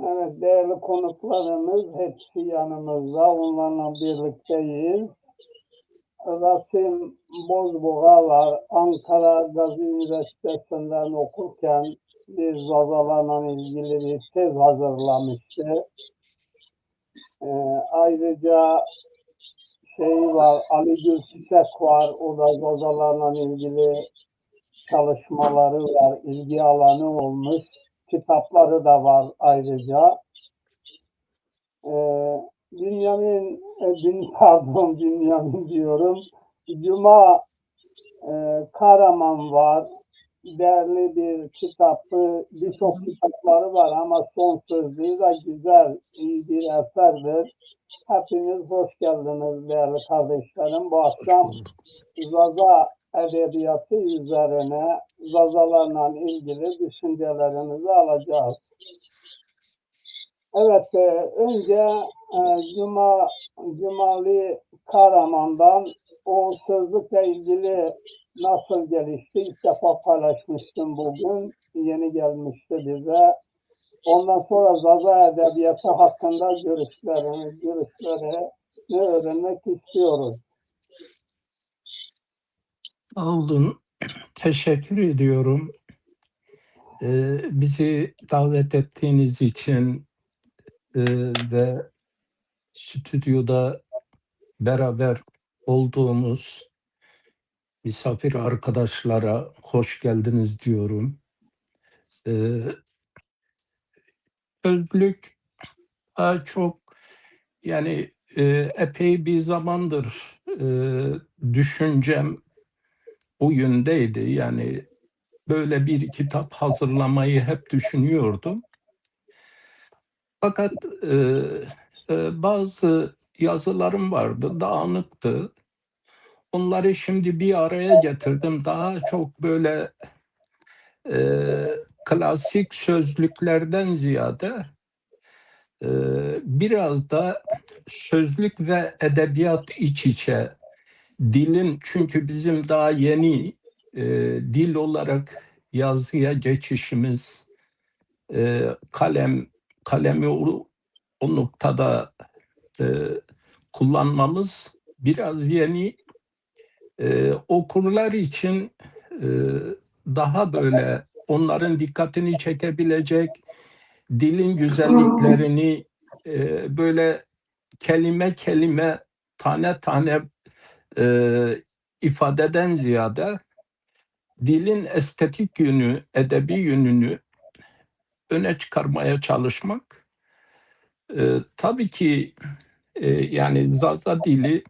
Evet, değerli konuklarımız hepsi yanımızda. Onlarla birlikteyiz. Rasim Bozbuğa var. Ankara Gazi Üniversitesi'nden okurken bir zazalarla ilgili bir tez hazırlamıştı. Ayrıca var, Ali Gülçiçek var. O da zazalarla ilgili çalışmaları var. İlgi alanı olmuş. Kitapları da var ayrıca. Bünyamin diyorum. Cuma Karaman var. Değerli bir kitabı, birçok kitapları var ama son sözlüğü de güzel, iyi bir eserdir. Hepiniz hoş geldiniz değerli kardeşlerim. Bu akşam Zaza edebiyatı üzerine zazalarla ilgili düşüncelerinizi alacağız. Evet, önce Cumali Karaman'dan o sözlükle ilgili nasıl gelişti? İlk defa paylaşmıştım bugün. Yeni gelmişti bize. Ondan sonra Zaza Edebiyatı hakkında görüşlerini öğrenmek istiyoruz. Sağ olun. Teşekkür ediyorum. Bizi davet ettiğiniz için ve stüdyoda beraber olduğumuz misafir arkadaşlara hoş geldiniz diyorum. Sözlük çok yani epey bir zamandır düşüncem o yöndeydi. Yani böyle bir kitap hazırlamayı hep düşünüyordum. Fakat bazı yazılarım vardı, dağınıktı. Onları şimdi bir araya getirdim. Daha çok böyle klasik sözlüklerden ziyade biraz da sözlük ve edebiyat iç içe. Dilin, çünkü bizim daha yeni dil olarak yazıya geçişimiz, kalemi o noktada kullanmamız biraz yeni. Okurlar için daha böyle onların dikkatini çekebilecek, dilin güzelliklerini böyle kelime kelime, tane tane ifadeden ziyade dilin estetik yönü, edebi yönünü öne çıkarmaya çalışmak. Tabii ki yani Zaza dili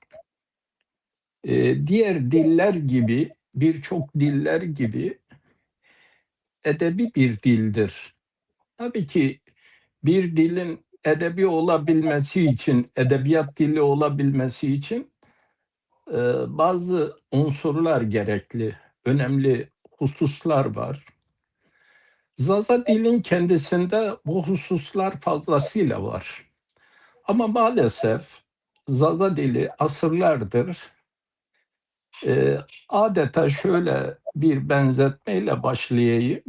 diğer diller gibi, birçok diller gibi edebi bir dildir. Tabii ki bir dilin edebi olabilmesi için, edebiyat dili olabilmesi için bazı unsurlar gerekli, önemli hususlar var. Zaza dilin kendisinde bu hususlar fazlasıyla var. Ama maalesef Zaza dili asırlardır adeta şöyle bir benzetmeyle başlayayım.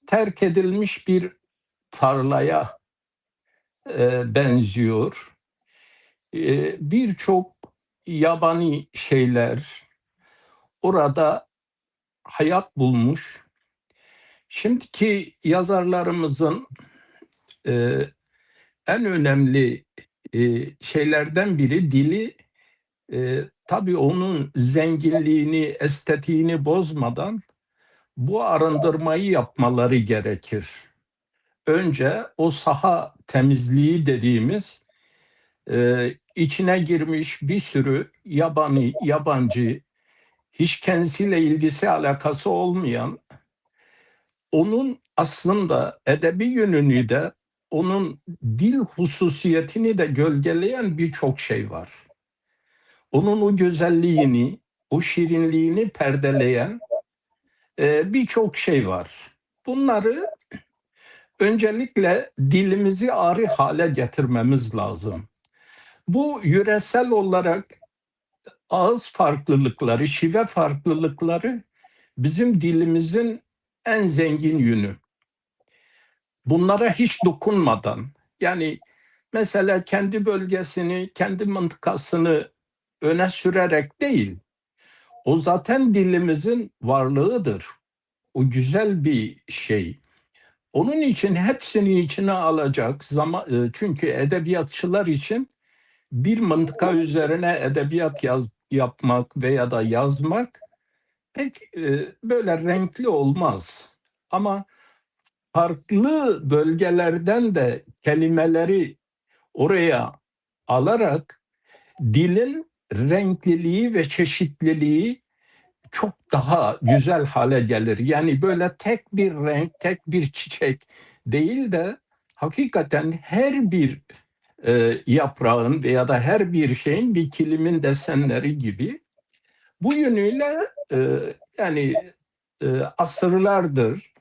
Terk edilmiş bir tarlaya benziyor. Birçok yabani şeyler orada hayat bulmuş. Şimdiki yazarlarımızın en önemli şeylerden biri dili, tabii onun zenginliğini, estetiğini bozmadan bu arındırmayı yapmaları gerekir. Önce o saha temizliği dediğimiz içine girmiş bir sürü yabani, yabancı, hiç kendisiyle ilgisi alakası olmayan, onun aslında edebi yönünü de, onun dil hususiyetini de gölgeleyen birçok şey var. Onun o güzelliğini, o şirinliğini perdeleyen birçok şey var. Bunları öncelikle dilimizi arı hale getirmemiz lazım. Bu yöresel olarak ağız farklılıkları, şive farklılıkları bizim dilimizin en zengin yönü. bunlara hiç dokunmadan, yani mesela kendi bölgesini, kendi mıntıkasını öne sürerek değil, o zaten dilimizin varlığıdır. O güzel bir şey. Onun için hepsini içine alacak zaman, çünkü edebiyatçılar için bir mıntıka üzerine edebiyat yapmak veya da yazmak pek böyle renkli olmaz. Ama farklı bölgelerden de kelimeleri oraya alarak dilin renkliliği ve çeşitliliği çok daha güzel hale gelir. Yani böyle tek bir renk, tek bir çiçek değil de hakikaten her bir yaprağın veya da her bir şeyin bir kilimin desenleri gibi. Bu yönüyle yani asırlardır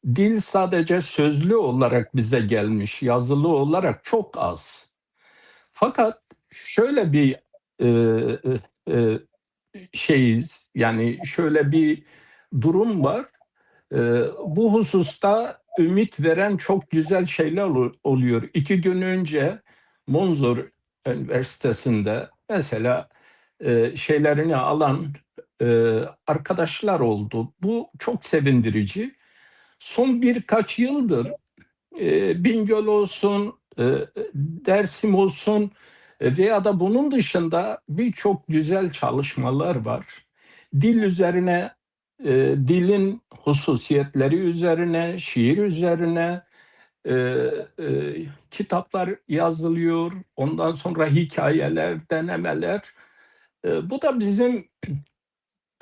dil sadece sözlü olarak bize gelmiş, yazılı olarak çok az. Fakat şöyle bir e, e, şeyiz, yani şöyle bir durum var. Bu hususta ümit veren çok güzel şeyler oluyor. 2 gün önce Monzor Üniversitesi'nde mesela şeylerini alan arkadaşlar oldu. Bu çok sevindirici. Son birkaç yıldır Bingöl olsun, Dersim olsun veya da bunun dışında birçok güzel çalışmalar var. Dil üzerine, dilin hususiyetleri üzerine, şiir üzerine e, kitaplar yazılıyor. Ondan sonra hikayeler, denemeler. Bu da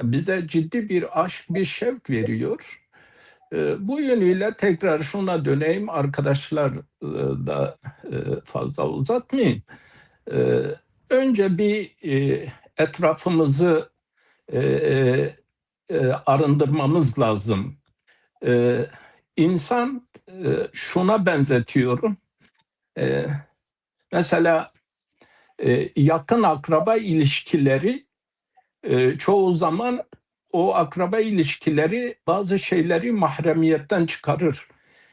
bize ciddi bir aşk, bir şevk veriyor. Bu yönüyle tekrar şuna döneyim, arkadaşlar da fazla uzatmayayım. E, Önce bir etrafımızı e, arındırmamız lazım. E, İnsan şuna benzetiyorum. E, Mesela yakın akraba ilişkileri çoğu zaman o akraba ilişkileri bazı şeyleri mahremiyetten çıkarır.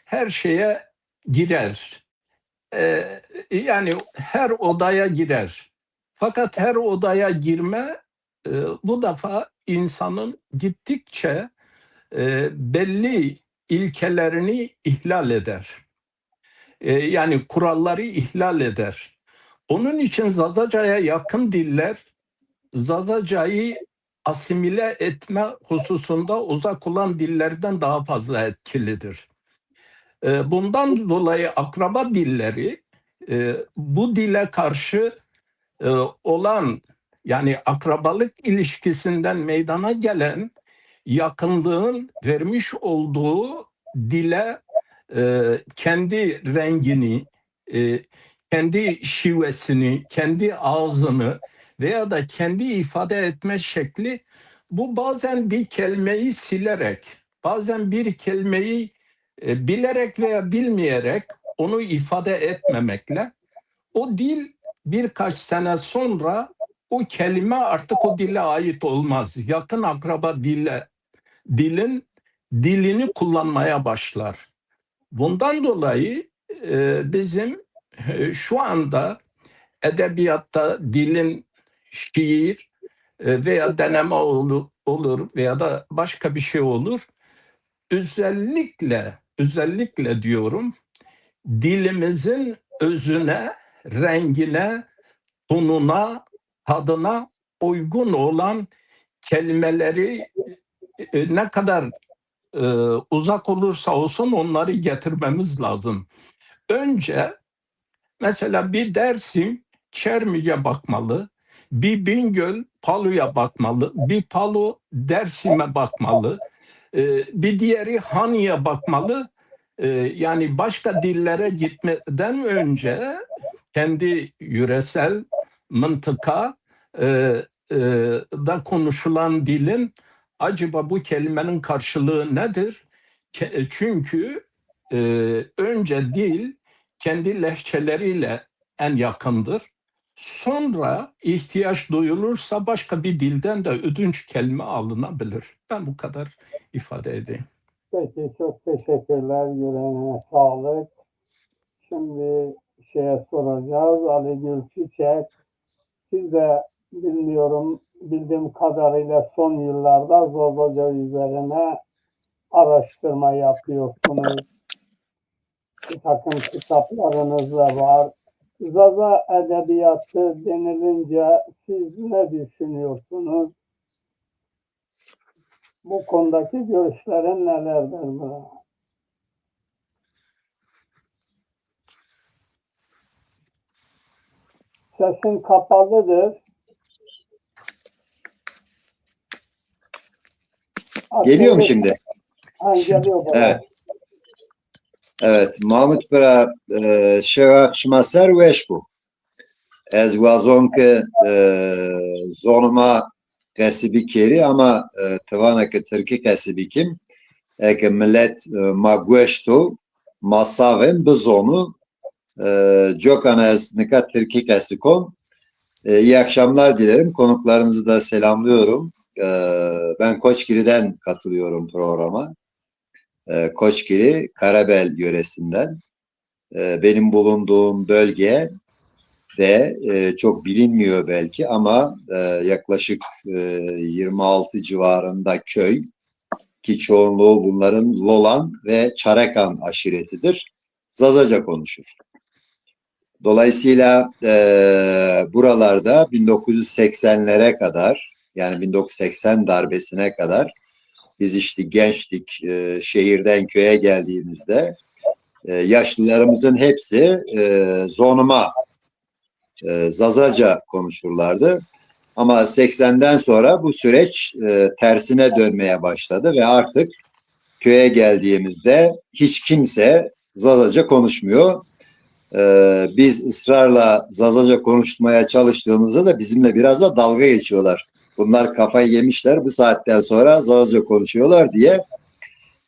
Her şeye girer. Yani her odaya girer. Fakat her odaya girme bu defa insanın gittikçe belli ilkelerini ihlal eder. Yani kuralları ihlal eder. Onun için Zazaca'ya yakın diller Zazaca'yı asimile etme hususunda uzak olan dillerden daha fazla etkilidir. Bundan dolayı akraba dilleri bu dile karşı e, olan, yani akrabalık ilişkisinden meydana gelen yakınlığın vermiş olduğu dile kendi rengini, e, kendi şivesini, kendi ağzını veya da kendi ifade etme şekli, bu bazen bir kelimeyi silerek, bazen bir kelimeyi bilerek veya bilmeyerek onu ifade etmemekle o dil birkaç sene sonra o kelime artık o dile ait olmaz. Yakın akraba dilin dilini kullanmaya başlar. Bundan dolayı bizim şu anda edebiyatta dilin şiir veya deneme olur veya da başka bir şey olur. Özellikle diyorum, dilimizin özüne, rengine, tonuna, tadına uygun olan kelimeleri ne kadar uzak olursa olsun onları getirmemiz lazım. Önce mesela bir Dersim Çermi'ye bakmalı, bir Bingöl Palu'ya bakmalı, bir Palu Dersim'e bakmalı, bir diğeri Hanya'ya bakmalı. Yani başka dillere gitmeden önce kendi yöresel mıntıka e, e, da konuşulan dilin acaba bu kelimenin karşılığı nedir? Çünkü e, önce dil kendi lehçeleriyle en yakındır. Sonra ihtiyaç duyulursa başka bir dilden de ödünç kelime alınabilir. Ben bu kadar ifade edeyim. Peki, çok teşekkürler. Yüreğine sağlık. Şimdi şeye soracağız. Ali Gülçiçek, siz de bilmiyorum, bildiğim kadarıyla son yıllarda Zozoca üzerine araştırma yapıyorsunuz. Bir takım kitaplarınız da var. Zaza edebiyatı denilince siz ne düşünüyorsunuz? Bu konudaki görüşlerin nelerdir? Sesin kapalıdır. Geliyor mu şimdi? Ha, geliyor baba. Evet. Evet. Mahmut Bera şemaser weşbu. Ez vazon ke zonuma kesibi keri ama tıvana ke Türkiye kesibi kim? Eke millet ma gweştu masavem bu zonu Cokan ez nika Türkiye kesikon. İyi akşamlar dilerim. Konuklarınızı da selamlıyorum. Ben Koçgiri'den katılıyorum programa. Koçgiri, Karabel yöresinden. Benim bulunduğum bölge de çok bilinmiyor belki ama yaklaşık 26 civarında köy ki çoğunluğu bunların Lolan ve Çarekan aşiretidir. Zazaca konuşur. Dolayısıyla buralarda 1980'lere kadar yani 1980 darbesine kadar biz işte gençtik, şehirden köye geldiğimizde yaşlılarımızın hepsi zonuma, Zazaca konuşurlardı. Ama 80'den sonra bu süreç tersine dönmeye başladı ve artık köye geldiğimizde hiç kimse Zazaca konuşmuyor. Biz ısrarla Zazaca konuşmaya çalıştığımızda da bizimle biraz da dalga geçiyorlar. Bunlar kafayı yemişler, bu saatten sonra Zazaca konuşuyorlar diye.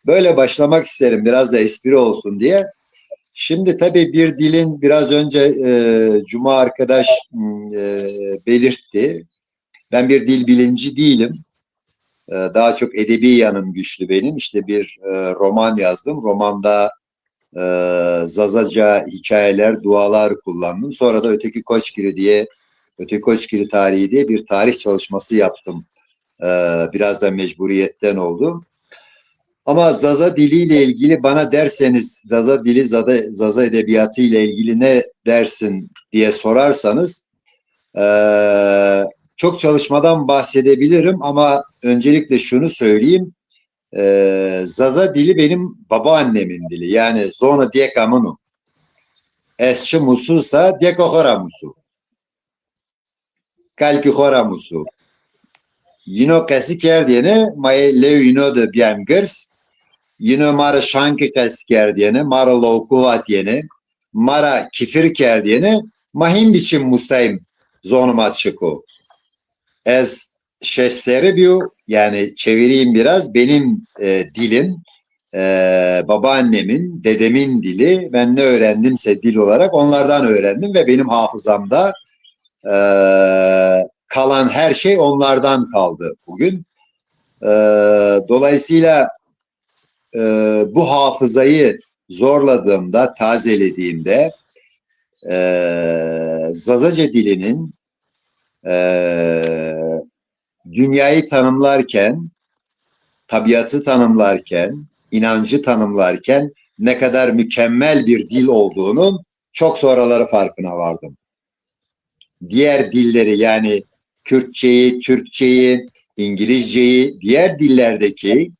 Böyle başlamak isterim, biraz da espri olsun diye. Şimdi tabii bir dilin biraz önce Cuma arkadaş belirtti. Ben bir dil bilimci değilim. Daha çok edebi yanım güçlü benim. İşte bir roman yazdım. Romanda Zazaca hikayeler, dualar kullandım. Sonra da Öteki Koçgiri tarihi diye bir tarih çalışması yaptım. Biraz da mecburiyetten oldu. Ama Zaza diliyle ilgili bana derseniz, Zaza dili, Zaza edebiyatı ile ilgili ne dersin diye sorarsanız çok çalışmadan bahsedebilirim ama öncelikle şunu söyleyeyim. Zaza dili benim babaannemin dili. Yani zona diye amunu. Esçi mususa diye kohora musu. Kalki hora musu. Yino kesi kerdiyene may levino de biemgers. Yino mara şanki kesi kerdiyene mara lokuvat yene mara kifir kerdiyene mahim biçim musayim zonumat şıko. Ez şesseri biyo yani çevireyim biraz benim dilim babaannemin, dedemin dili. Ben ne öğrendimse dil olarak onlardan öğrendim ve benim hafızamda kalan her şey onlardan kaldı bugün. Dolayısıyla bu hafızayı zorladığımda, tazelediğimde Zazaca dilinin dünyayı tanımlarken, tabiatı tanımlarken, inancı tanımlarken ne kadar mükemmel bir dil olduğunun çok sonraları farkına vardım. Diğer dilleri yani Kürtçeyi, Türkçeyi, İngilizceyi, diğer dillerdeki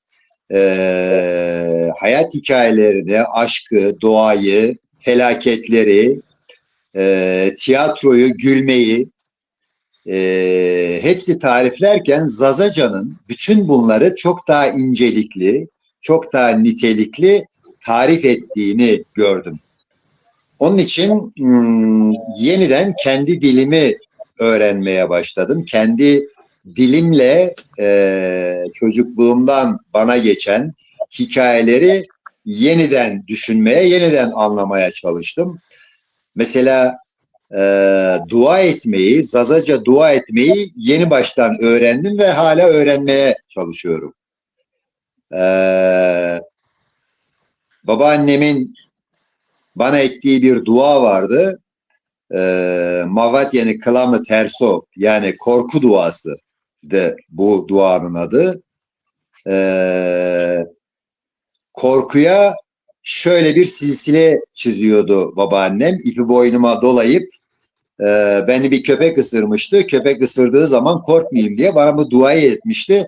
hayat hikayelerini, aşkı, doğayı, felaketleri, tiyatroyu, gülmeyi hepsi tariflerken Zazaca'nın bütün bunları çok daha incelikli, çok daha nitelikli tarif ettiğini gördüm. Onun için yeniden kendi dilimi öğrenmeye başladım. Kendi dilimle çocukluğumdan bana geçen hikayeleri yeniden düşünmeye, yeniden anlamaya çalıştım. Mesela dua etmeyi, Zazaca dua etmeyi yeni baştan öğrendim ve hala öğrenmeye çalışıyorum. babaannemin bana ettiği bir dua vardı. Mavatyeni kılamı terso, yani korku duası de bu duanın adı. Korkuya şöyle bir silsile çiziyordu babaannem. İpi boynuma dolayıp beni bir köpek ısırmıştı. Köpek ısırdığı zaman korkmayayım diye bana bu duayı etmişti.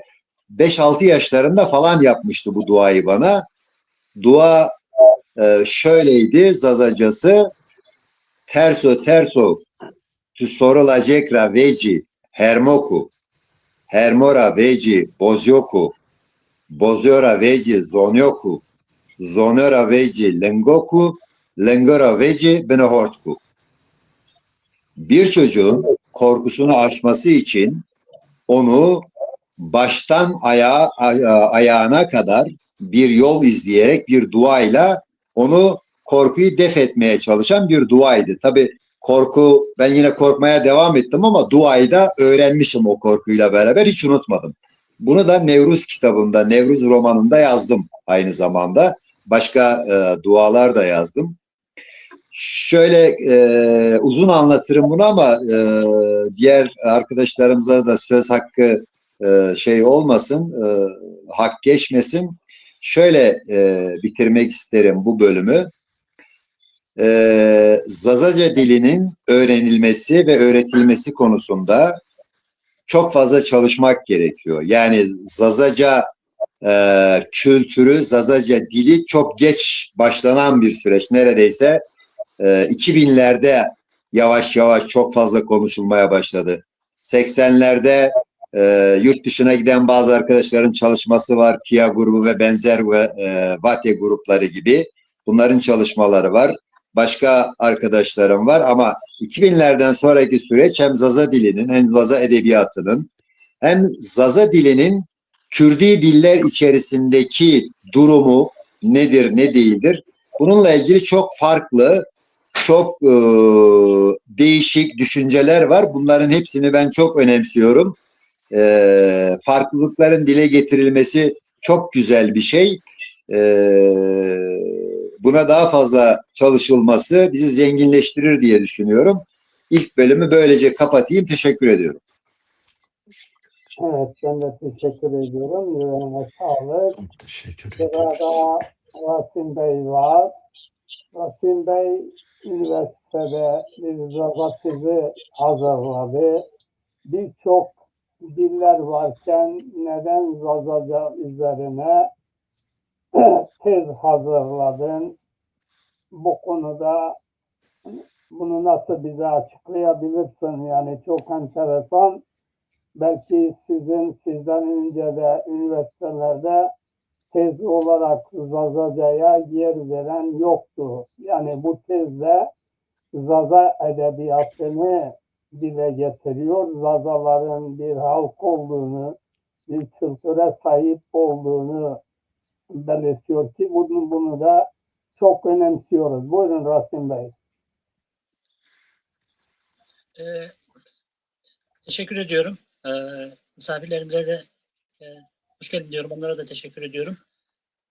5-6 yaşlarında falan yapmıştı bu duayı bana. Dua şöyleydi Zazacası: terso terso tu sorulacekra veci hermoku hermora veci bozyoku bozyora veci zonyoku zonora veci lengoku lengora veci benohortku. Bir çocuğun korkusunu aşması için onu baştan ayağına kadar bir yol izleyerek bir duayla onu korkuyu def etmeye çalışan bir duaydı. Tabii korku, ben yine korkmaya devam ettim ama duayı da öğrenmişim o korkuyla beraber, hiç unutmadım. Bunu da Nevruz kitabında, Nevruz romanında yazdım aynı zamanda. Başka dualar da yazdım. Şöyle uzun anlatırım bunu ama diğer arkadaşlarımıza da söz hakkı şey olmasın, hak geçmesin. Şöyle bitirmek isterim bu bölümü. Zazaca dilinin öğrenilmesi ve öğretilmesi konusunda çok fazla çalışmak gerekiyor. Yani Zazaca kültürü, Zazaca dili çok geç başlanan bir süreç. Neredeyse 2000'lerde yavaş yavaş çok fazla konuşulmaya başladı. 80'lerde yurt dışına giden bazı arkadaşların çalışması var. Pia grubu ve benzer Vate grupları gibi. Bunların çalışmaları var. Başka arkadaşlarım var ama 2000'lerden sonraki süreç hem Zaza dilinin hem Zaza edebiyatının hem Zaza dilinin Kürdi diller içerisindeki durumu nedir ne değildir? Bununla ilgili çok farklı, çok değişik düşünceler var. Bunların hepsini ben çok önemsiyorum. Farklılıkların dile getirilmesi çok güzel bir şey. Buna daha fazla çalışılması bizi zenginleştirir diye düşünüyorum. İlk bölümü böylece kapatayım. Teşekkür ediyorum. Evet, ben de teşekkür ediyorum. Yüreğine sağlık. Çok teşekkür ederim. Sırada Rasim Bey var. Rasim Bey üniversitede bir Zaza tezi hazırladı. Birçok diller varken neden Zazaca üzerine tez hazırladın? Bu konuda bunu nasıl bize açıklayabilirsin? Yani çok enteresan. Belki sizden önce de üniversitelerde tez olarak Zazaca'ya yer veren yoktu. Yani bu tezde Zaza edebiyatını dile getiriyor. Zazaların bir halk olduğunu, bir kültüre sahip olduğunu belirtiyor ki bunu da çok önemsiyoruz. Buyurun Rasim Bey. Teşekkür ediyorum. Misafirlerimize de hoş geldin diyorum. Onlara da teşekkür ediyorum.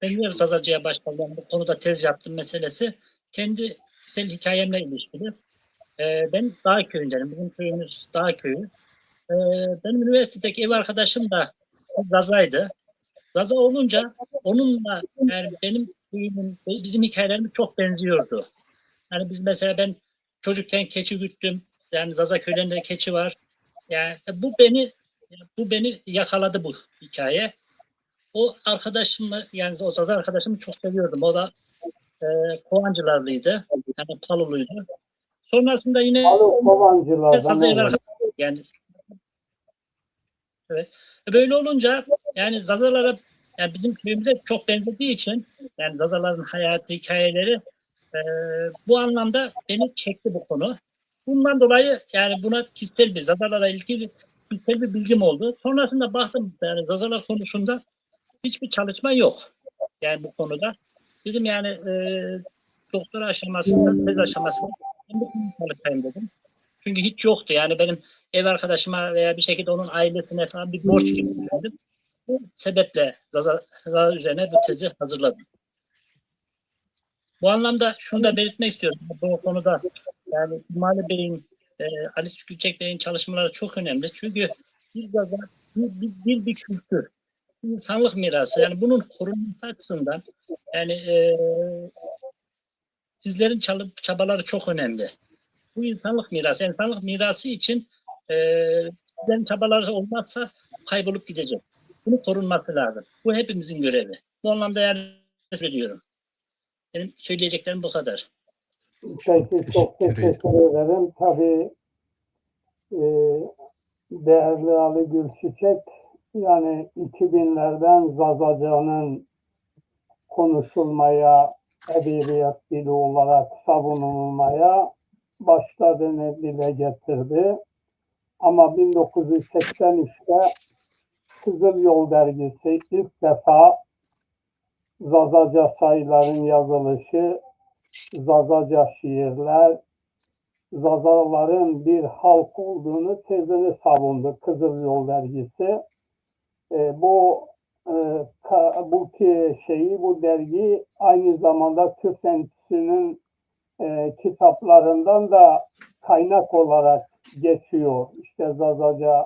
Ben niye Zazaca'ya başladım? Bu konuda tez yaptım meselesi. Kendi kişisel hikayemle ilişkili. Ben Dağ köyündenim. Bizim köyümüz Dağ köyü. Benim üniversitedeki ev arkadaşım da Zaza'ydı. Zaza olunca onunla yani benim köyümün, bizim hikayelerimiz çok benziyordu. Yani biz mesela ben çocukken keçi güttüm. Yani Zaza köylerinde keçi var. Yani bu beni yakaladı bu hikaye. O arkadaşımı yani o Zaza arkadaşımı çok seviyordum. O da Kovancılarlıydı. Yani Paluluydu. Sonrasında yine Kovancılar'dan yani evet. Böyle olunca yani Zazalara yani bizim köyümüze çok benzediği için yani Zazaların hayatı, hikayeleri bu anlamda beni çekti bu konu. Bundan dolayı yani buna kişisel bir Zazalarla ilgili kişisel bir bilgim oldu. Sonrasında baktım yani Zazalar konusunda hiçbir çalışma yok. Yani bu konuda. Dedim yani doktora aşamasında, tez aşamasında ben bu konuda çalışayım dedim. Çünkü hiç yoktu. Yani benim ev arkadaşıma veya bir şekilde onun ailesine falan bir borç gibi düşündüm. Bu sebeple Zaza üzerine bu tezi hazırladım. Bu anlamda şunu da belirtmek istiyorum. Bu konuda yani Cumali Bey'in, Ali Gülçek Bey'in çalışmaları çok önemli. Çünkü bir kültür, bir insanlık mirası. Yani bunun korunması açısından yani sizlerin çabaları çok önemli. Bu insanlık mirası. İnsanlık mirası için sizlerin çabaları olmazsa kaybolup gidecek. Bunu korunması lazım. Bu hepimizin görevi. Bu anlamda yani söylüyorum. Benim söyleyeceklerim bu kadar. Peki, çok teşekkür ederim. Tabii e, değerli Ali Gülçiçek, yani 2000'lerden Zazaca'nın konuşulmaya, edebiyat dili olarak savunulmaya başladığını dile getirdi. Ama 1983'te Kızıl Yol dergisi ilk defa Zazaca sayıların yazılışı, Zazaca şiirler, Zazaların bir halk olduğunu tezini savundu Kızıl Yol dergisi. Bu bu dergi aynı zamanda Türk Enstitüsü'nün kitaplarından da kaynak olarak geçiyor. İşte Zazaca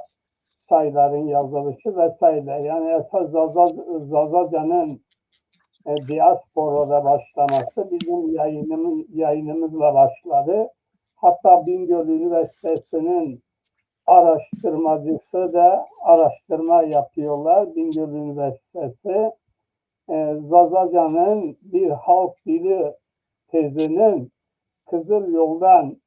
sayıların yazılışı vesaire. Yani esas Zazaca'nın diasporada başlaması bizim yayınımızla başladı. Hatta Bingöl Üniversitesi'nin araştırmacısı da araştırma yapıyorlar. Bingöl Üniversitesi Zazaca'nın bir halk dili tezinin Kızıl Yol'dan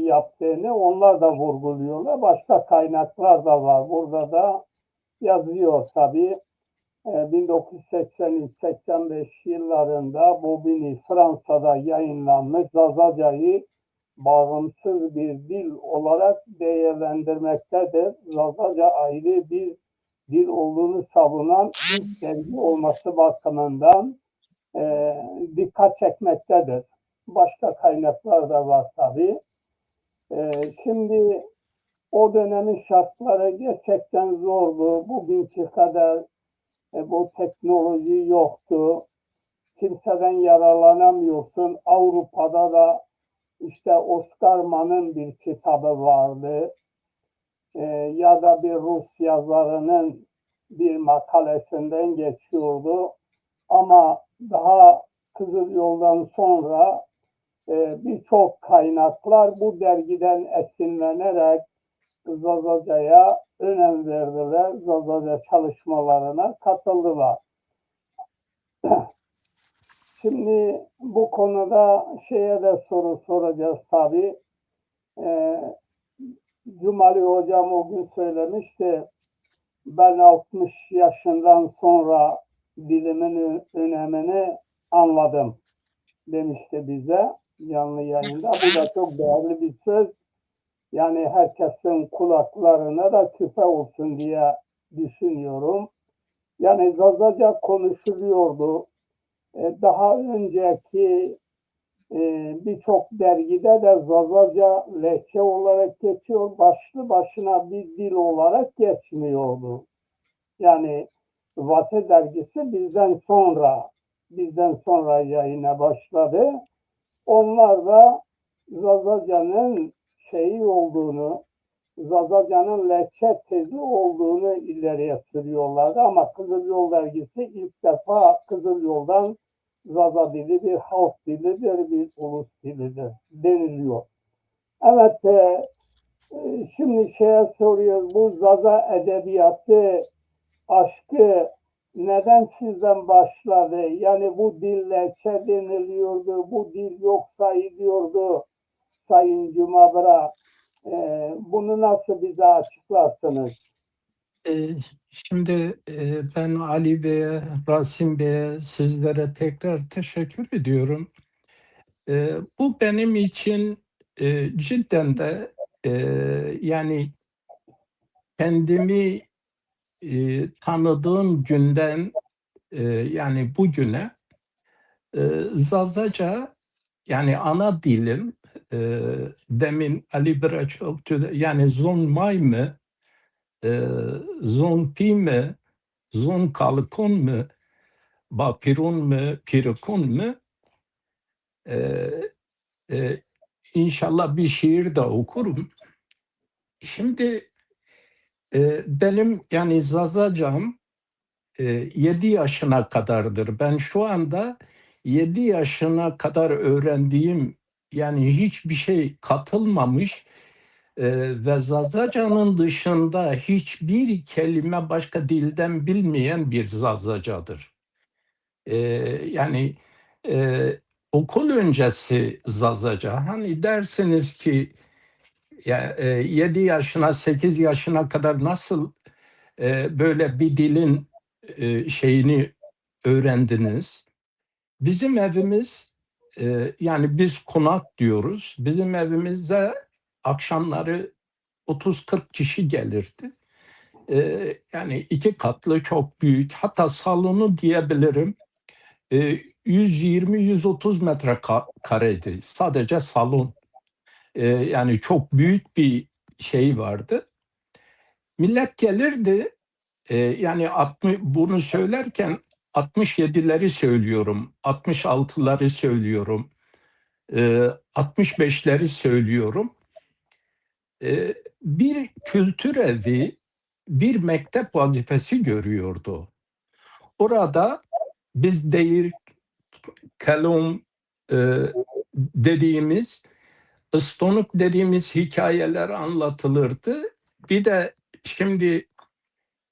yaptığını onlar da vurguluyorlar. Başka kaynaklar da var. Burada da yazıyor tabii. 1983-85 yıllarında Bobigny Fransa'da yayınlanmış Zazaca'yı bağımsız bir dil olarak değerlendirmektedir. Zazaca ayrı bir dil olduğunu savunan ilk dergi olması bakımından dikkat çekmektedir. Başka kaynaklar da var tabii. Şimdi o dönemin şartları gerçekten zordu. Bugünkü kadar bu teknoloji yoktu. Kimseden yararlanamıyorsun. Avrupa'da da işte Oscar Mann'ın bir kitabı vardı. Ya da bir Rus yazarının bir makalesinden geçiyordu. Ama daha Kızıl Yol'dan sonra birçok kaynaklar bu dergiden esinlenerek Zazaca'ya önem verdiler. Zazaca çalışmalarına katıldılar. Şimdi bu konuda de soru soracağız tabii. Cumali Hocam o gün söylemişti. Ben 60 yaşından sonra dilimin önemini anladım demişti bize canlı yayında. Bu da çok değerli bir söz. Yani herkesin kulaklarına da küpe olsun diye düşünüyorum. Yani Zazaca konuşuluyordu. Daha önceki birçok dergide de Zazaca lehçe olarak geçiyor. Başlı başına bir dil olarak geçmiyordu. Yani Vate dergisi bizden sonra yayına başladı. Onlar da Zazaca'nın Zazaca'nın lehçe tezi olduğunu ileriye sürüyorlardı. Ama Kızıl Yol dergisi ilk defa Kızıl Yol'dan Zaza dili bir halk dilidir, bir ulus dilidir deniliyor. Evet, şimdi soruyoruz, bu Zaza edebiyatı aşkı neden sizden başladı? Yani bu dil lehçe deniliyordu, bu dil yok sayılıyordu Sayın Cumabra. Bunu nasıl bize açıklarsınız? Şimdi ben Ali Bey'e, Rasim Bey'e, sizlere tekrar teşekkür ediyorum. Bu benim için cidden de yani kendimi tanıdığım günden yani bugüne Zazaca yani ana dilim demin Ali Biraçov yani zonmay mı zonpi mi zon kalkon mu bapirun mu pirikun mu E, e, inşallah bir şiir de okurum. Şimdi benim yani Zazacağım 7 yaşına kadardır. Ben şu anda 7 yaşına kadar öğrendiğim yani hiçbir şey katılmamış ve Zazaca'nın dışında hiçbir kelime başka dilden bilmeyen bir Zazacadır. E, yani e, okul öncesi Zazaca. Hani dersiniz ki ya 7 yaşına 8 yaşına kadar nasıl böyle bir dilin şeyini öğrendiniz? Bizim evimiz yani biz konak diyoruz. Bizim evimizde akşamları 30-40 kişi gelirdi. Yani 2 katlı çok büyük. Hatta salonu diyebilirim 120-130 metrekareydi. Sadece salon. Yani çok büyük bir şey vardı. Millet gelirdi. Yani bunu söylerken 67'leri söylüyorum, 66'ları söylüyorum, 65'leri söylüyorum. Bir kültür evi, bir mektep vazifesi görüyordu. Orada biz değil, kelum dediğimiz, ıstonuk dediğimiz hikayeler anlatılırdı. Bir de şimdi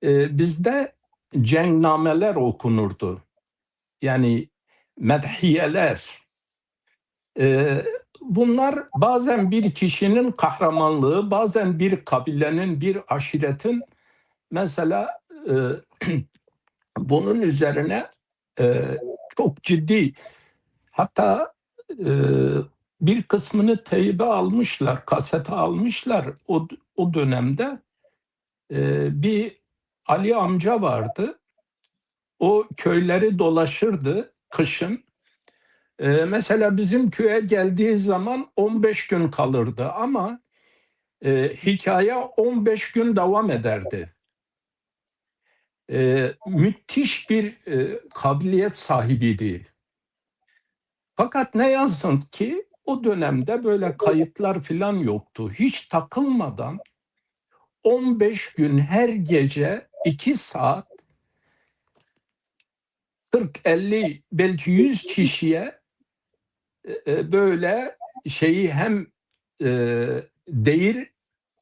bizde cengnameler okunurdu. Yani medhiyeler. Bunlar bazen bir kişinin kahramanlığı, bazen bir kabilenin, bir aşiretin mesela bunun üzerine çok ciddi hatta e, bir kısmını teybe almışlar, kasete almışlar o dönemde. Bir Ali amca vardı. O köyleri dolaşırdı kışın. Mesela bizim köye geldiği zaman 15 gün kalırdı ama hikaye 15 gün devam ederdi. Müthiş bir kabiliyet sahibiydi. Fakat ne yazık ki o dönemde böyle kayıtlar falan yoktu. Hiç takılmadan 15 gün her gece 2 saat 40-50 belki 100 kişiye böyle şeyi hem değir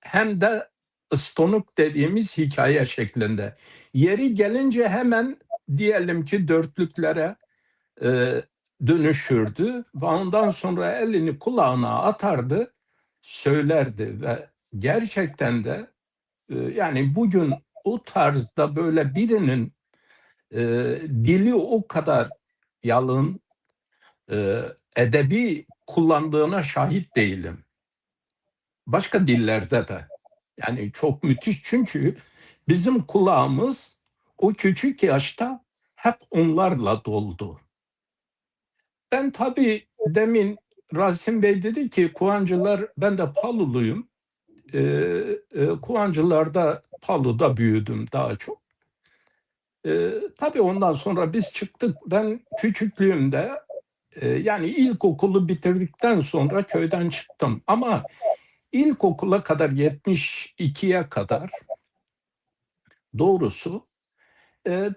hem de ıstonuk dediğimiz hikaye şeklinde. Yeri gelince hemen diyelim ki dörtlüklere e, dönüşürdü ve ondan sonra elini kulağına atardı, söylerdi ve gerçekten de yani bugün o tarzda böyle birinin e, dili o kadar yalın, edebi kullandığına şahit değilim. Başka dillerde de. Yani çok müthiş çünkü bizim kulağımız o küçük yaşta hep onlarla doldu. Ben tabii demin Rasim Bey dedi ki Kuvancılar, ben de Paluluyum. Kuvancılar'da Palu'da büyüdüm daha çok. Tabii ondan sonra biz çıktık. Ben küçüklüğümde yani ilkokulu bitirdikten sonra köyden çıktım. Ama ilkokula kadar 72'ye kadar doğrusu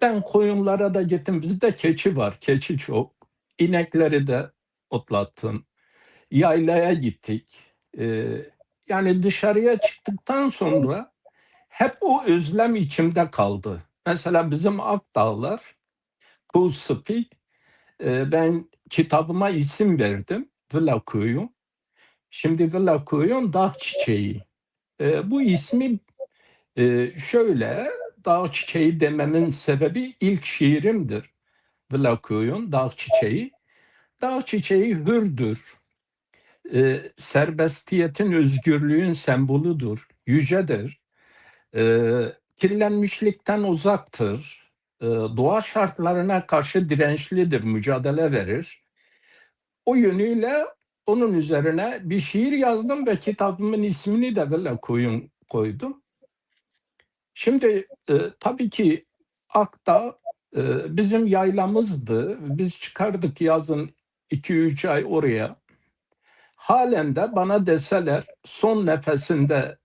ben koyunlara da gittim. Bizde keçi var. Keçi çok. İnekleri de otlattım. Yaylaya gittik. Yani dışarıya çıktıktan sonra hep o özlem içimde kaldı. Mesela bizim Akdağlar, Kuğusupi, ben kitabıma isim verdim. Vlakuyum. Şimdi Vlakuyum dağ çiçeği. Bu ismi şöyle, dağ çiçeği dememin sebebi ilk şiirimdir. Vlakuyum dağ çiçeği. Dağ çiçeği hürdür. Serbestiyetin, özgürlüğün sembolüdür. Yücedir. Kirlenmişlikten uzaktır. Doğa şartlarına karşı dirençlidir, mücadele verir. O yönüyle onun üzerine bir şiir yazdım ve kitabımın ismini de böyle koydum. Şimdi tabii ki Akdağ bizim yaylamızdı. Biz çıkardık yazın 2-3 ay oraya. Halen de bana deseler son nefesinde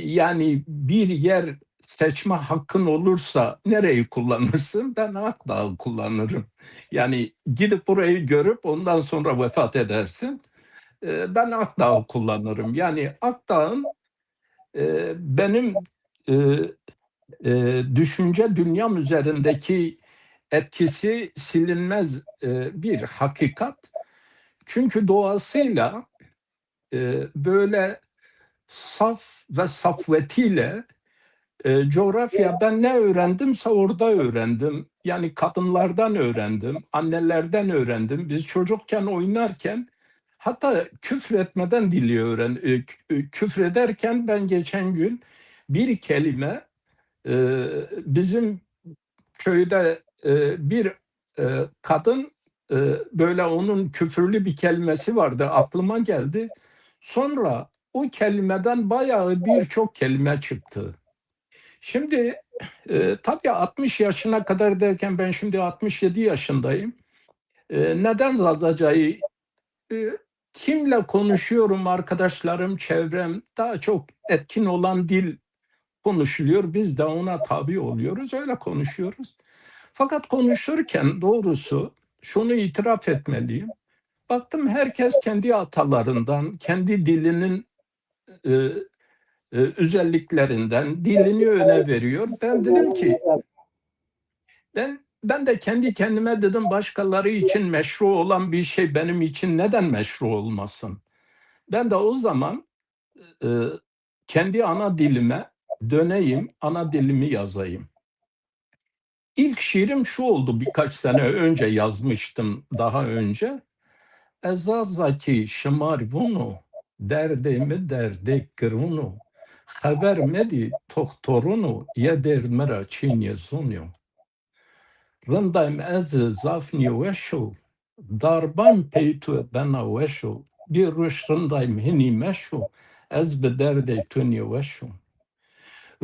yani bir yer seçme hakkın olursa nereyi kullanırsın? Ben Akdağ'ı kullanırım. Yani gidip burayı görüp ondan sonra vefat edersin. Ben Akdağ'ı kullanırım. Yani Akdağ'ın benim e, düşünce dünyam üzerindeki etkisi silinmez bir hakikat. Çünkü doğasıyla böyle saf ve safvetiyle coğrafya, ben ne öğrendimse orada öğrendim. Yani kadınlardan öğrendim, annelerden öğrendim. Biz çocukken oynarken hatta küfretmeden dili küfrederken ben geçen gün bir kelime bizim köyde bir kadın böyle onun küfürlü bir kelimesi vardı, aklıma geldi. Sonra o kelimeden bayağı birçok kelime çıktı. Şimdi tabii 60 yaşına kadar derken ben şimdi 67 yaşındayım. Neden Zazaca'yı kimle konuşuyorum, arkadaşlarım, çevrem, daha çok etkin olan dil konuşuluyor. Biz de ona tabi oluyoruz, öyle konuşuyoruz. Fakat konuşurken doğrusu şunu itiraf etmeliyim. Baktım herkes kendi atalarından, kendi dilinin e, özelliklerinden dilini öne veriyor. Ben dedim ki ben de kendi kendime dedim başkaları için meşru olan bir şey benim için neden meşru olmasın? Ben de o zaman e, kendi ana dilime döneyim, ana dilimi yazayım. İlk şiirim şu oldu, birkaç sene önce yazmıştım daha önce. Ezazaki şımar bunu, derdimi derdi kırunu, haber medi tohtorunu, yeder mera çinye zunyo. Rındayım ez zafni veşu, darban peytu bana veşu, bir ruş rındayım hini meşu, ez be derde tuni veşu.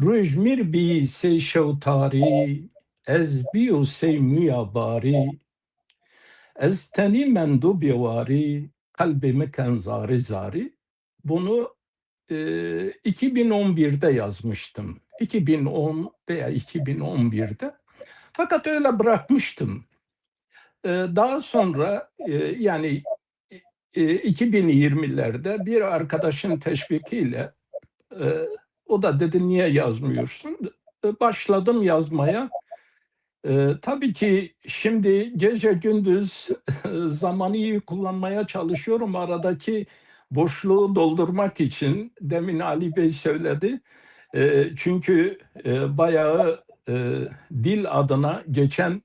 Rujmir bi se şevtari, ez biyo se müyabari, ez teni mendu bivari, kalbimi ken zari zari. Bunu 2011'de yazmıştım. 2010 veya 2011'de. Fakat öyle bırakmıştım. Daha sonra yani 2020'lerde bir arkadaşın teşvikiyle o da dedi niye yazmıyorsun? Başladım yazmaya. Tabii ki şimdi gece gündüz zamanı iyi kullanmaya çalışıyorum. Aradaki boşluğu doldurmak için demin Ali Bey söyledi. Çünkü bayağı dil adına geçen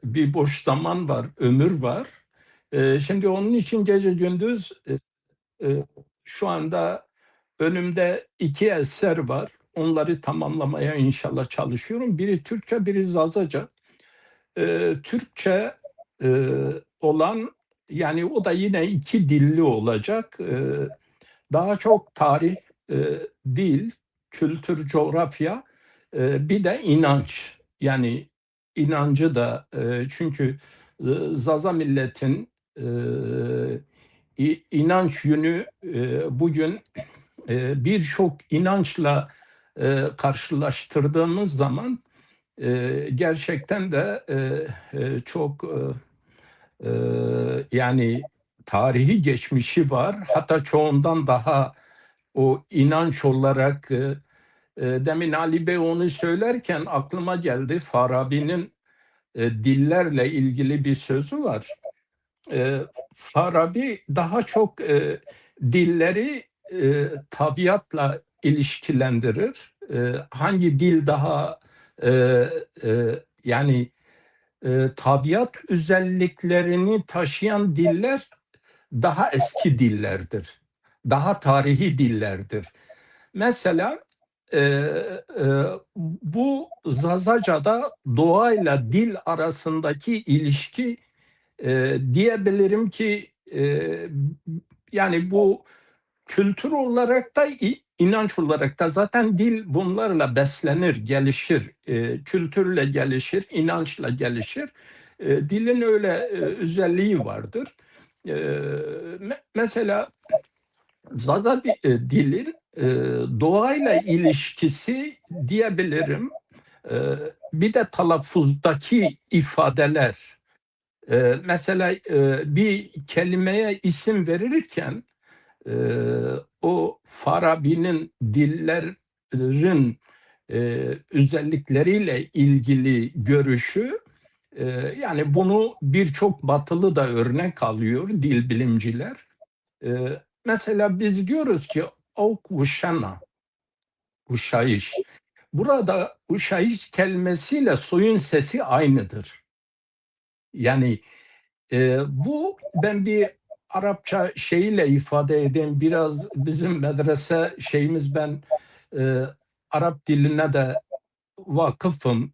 bir boş zaman var, ömür var. Şimdi onun için gece gündüz şu anda önümde 2 eser var. Onları tamamlamaya inşallah çalışıyorum. Biri Türkçe, biri Zazaca. Türkçe olan, yani o da yine 2 dilli olacak. Daha çok tarih, dil, kültür, coğrafya, bir de inanç. Yani inancı da çünkü Zaza milletin inanç yönü bugün birçok inançla karşılaştırdığımız zaman gerçekten de çok yani tarihi geçmişi var. Hatta çoğundan daha o inanç olarak demin Ali Bey onu söylerken aklıma geldi. Farabi'nin dillerle ilgili bir sözü var. Farabi daha çok dilleri tabiatla ilişkilendirir. Hangi dil daha yani tabiat özelliklerini taşıyan diller daha eski dillerdir. Daha tarihi dillerdir. Mesela bu Zazaca'da doğayla dil arasındaki ilişki diyebilirim ki yani bu kültür olarak da inanç olarak da zaten dil bunlarla beslenir, gelişir. Kültürle gelişir, inançla gelişir. Dilin öyle özelliği vardır. Mesela Zaza dilin doğayla ilişkisi diyebilirim. Bir de telaffuzdaki ifadeler. Mesela bir kelimeye isim verirken o Farabi'nin dillerin özellikleriyle ilgili görüşü, yani bunu birçok batılı da örnek alıyor dil bilimciler. Mesela biz diyoruz ki ok uşana, uşayış. Burada uşayış kelimesiyle soyun sesi aynıdır. Yani bu ben bir Arapça şeyiyle ifade edeyim. Biraz bizim medrese şeyimiz, ben Arap diline de vakıfım,